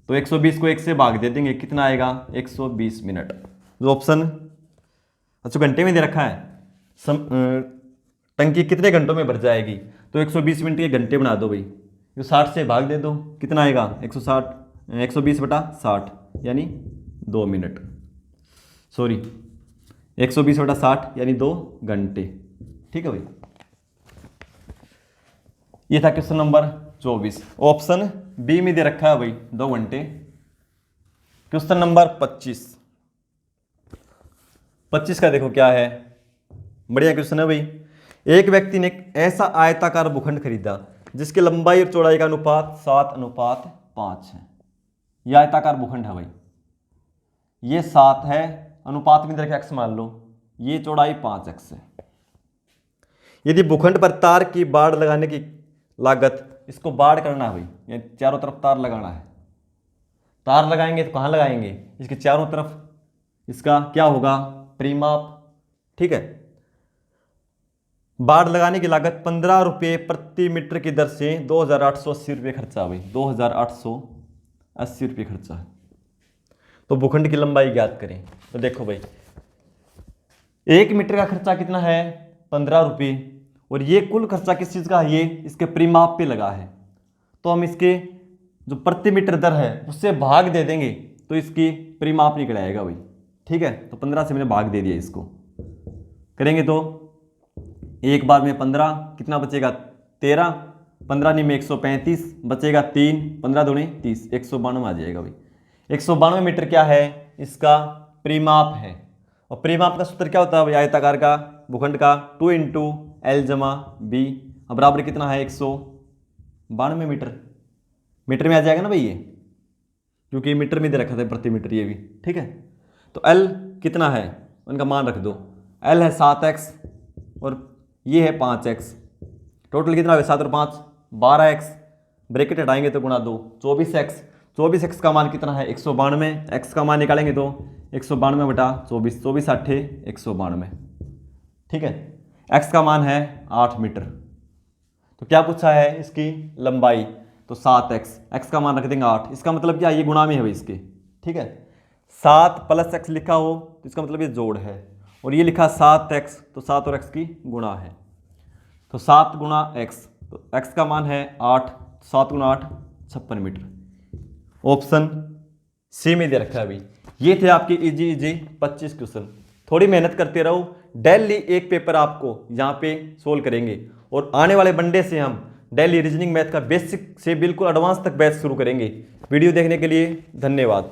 तो 120 को 1 से भाग दे देंगे, कितना आएगा? 120 मिनट। जो ऑप्शन अच्छा घंटे में दे रखा है, टंकी कितने घंटों में भर जाएगी, तो 120 मिनट के घंटे बना दो भाई, जो 60 से भाग दे दो, कितना आएगा? 120/60, यानी 2 मिनट, सॉरी 120/60 यानी 2 घंटे। ठीक है भाई, ये था क्वेश्चन नंबर 24। ऑप्शन बी में दे रखा है भाई 2 घंटे। क्वेश्चन नंबर 25 का देखो क्या है, बढ़िया क्वेश्चन है भाई। एक व्यक्ति ने ऐसा आयताकार भूखंड खरीदा जिसकी लंबाई और चौड़ाई का अनुपात 7:5 है। यह आयताकार भूखंड है भाई, ये 7 है, अनुपात में रखे x मान लो, ये चौड़ाई 5x है। यदि भूखंड पर तार की बाड़ लगाने की लागत, इसको बाड़ करना है भाई, ये चारों तरफ तार लगाना है। तार लगाएंगे तो कहाँ लगाएंगे? इसके चारों तरफ। इसका क्या होगा? परिमाप। ठीक है, बाड़ लगाने की लागत 15 रुपये प्रति मीटर की दर से 2880 रुपये खर्चा भाई, 2880 रुपये खर्चा है। तो भूखंड की लंबाई ज्ञात करें, तो देखो भाई 1 मीटर का खर्चा कितना है? 15 रुपये, और ये कुल खर्चा किस चीज़ का है? ये इसके परिमाप पे लगा है, तो हम इसके जो प्रति मीटर दर है उससे भाग दे देंगे, तो इसकी परिमाप निकल आएगा भाई। ठीक है, तो 15 से मैंने भाग दे दिया, इसको करेंगे तो एक बार में 15, कितना बचेगा? 13, 15 नहीं में 135 बचेगा, 3, 15 दूनी 30, 192 आ जाएगा भाई। 192 मीटर क्या है? इसका परिमाप है, और परिमाप का सूत्र क्या होता है भाई? आयताकार का भूखंड का 2 × L + B, अब बराबर कितना है? 192 मीटर। मीटर में आ जाएगा ना भाई ये, क्योंकि मीटर में दे रखा था प्रति मीटर ये भी। ठीक है, तो L कितना है उनका मान रख दो, L है 7x और ये है 5x, टोटल कितना है? 7 और 5 12x, ब्रैकेट हटाएंगे तो गुणा 2 24x। 24x का मान कितना है? 192, x का मान निकालेंगे तो 192/24, 24 8 192। ठीक है, x का मान है 8 मीटर। तो क्या पूछा है? इसकी लंबाई, तो 7x, x का मान रख देंगे 8, इसका मतलब क्या? ये गुणा में है भाई इसके। ठीक है, 7 + x लिखा हो तो इसका मतलब ये जोड़ है, और ये लिखा 7x, तो 7 और x की गुणा है, तो 7 × x, तो x का मान है 8, 7 × 8 56 मीटर। ऑप्शन सी में दे रखा है अभी। ये थे आपके इजी 25 क्वेश्चन। थोड़ी मेहनत करते रहो, डेली एक पेपर आपको यहाँ पे सोल्व करेंगे और आने वाले मंडे से हम डेली रीजनिंग मैथ का बेसिक से बिल्कुल एडवांस तक बैच शुरू करेंगे। वीडियो देखने के लिए धन्यवाद।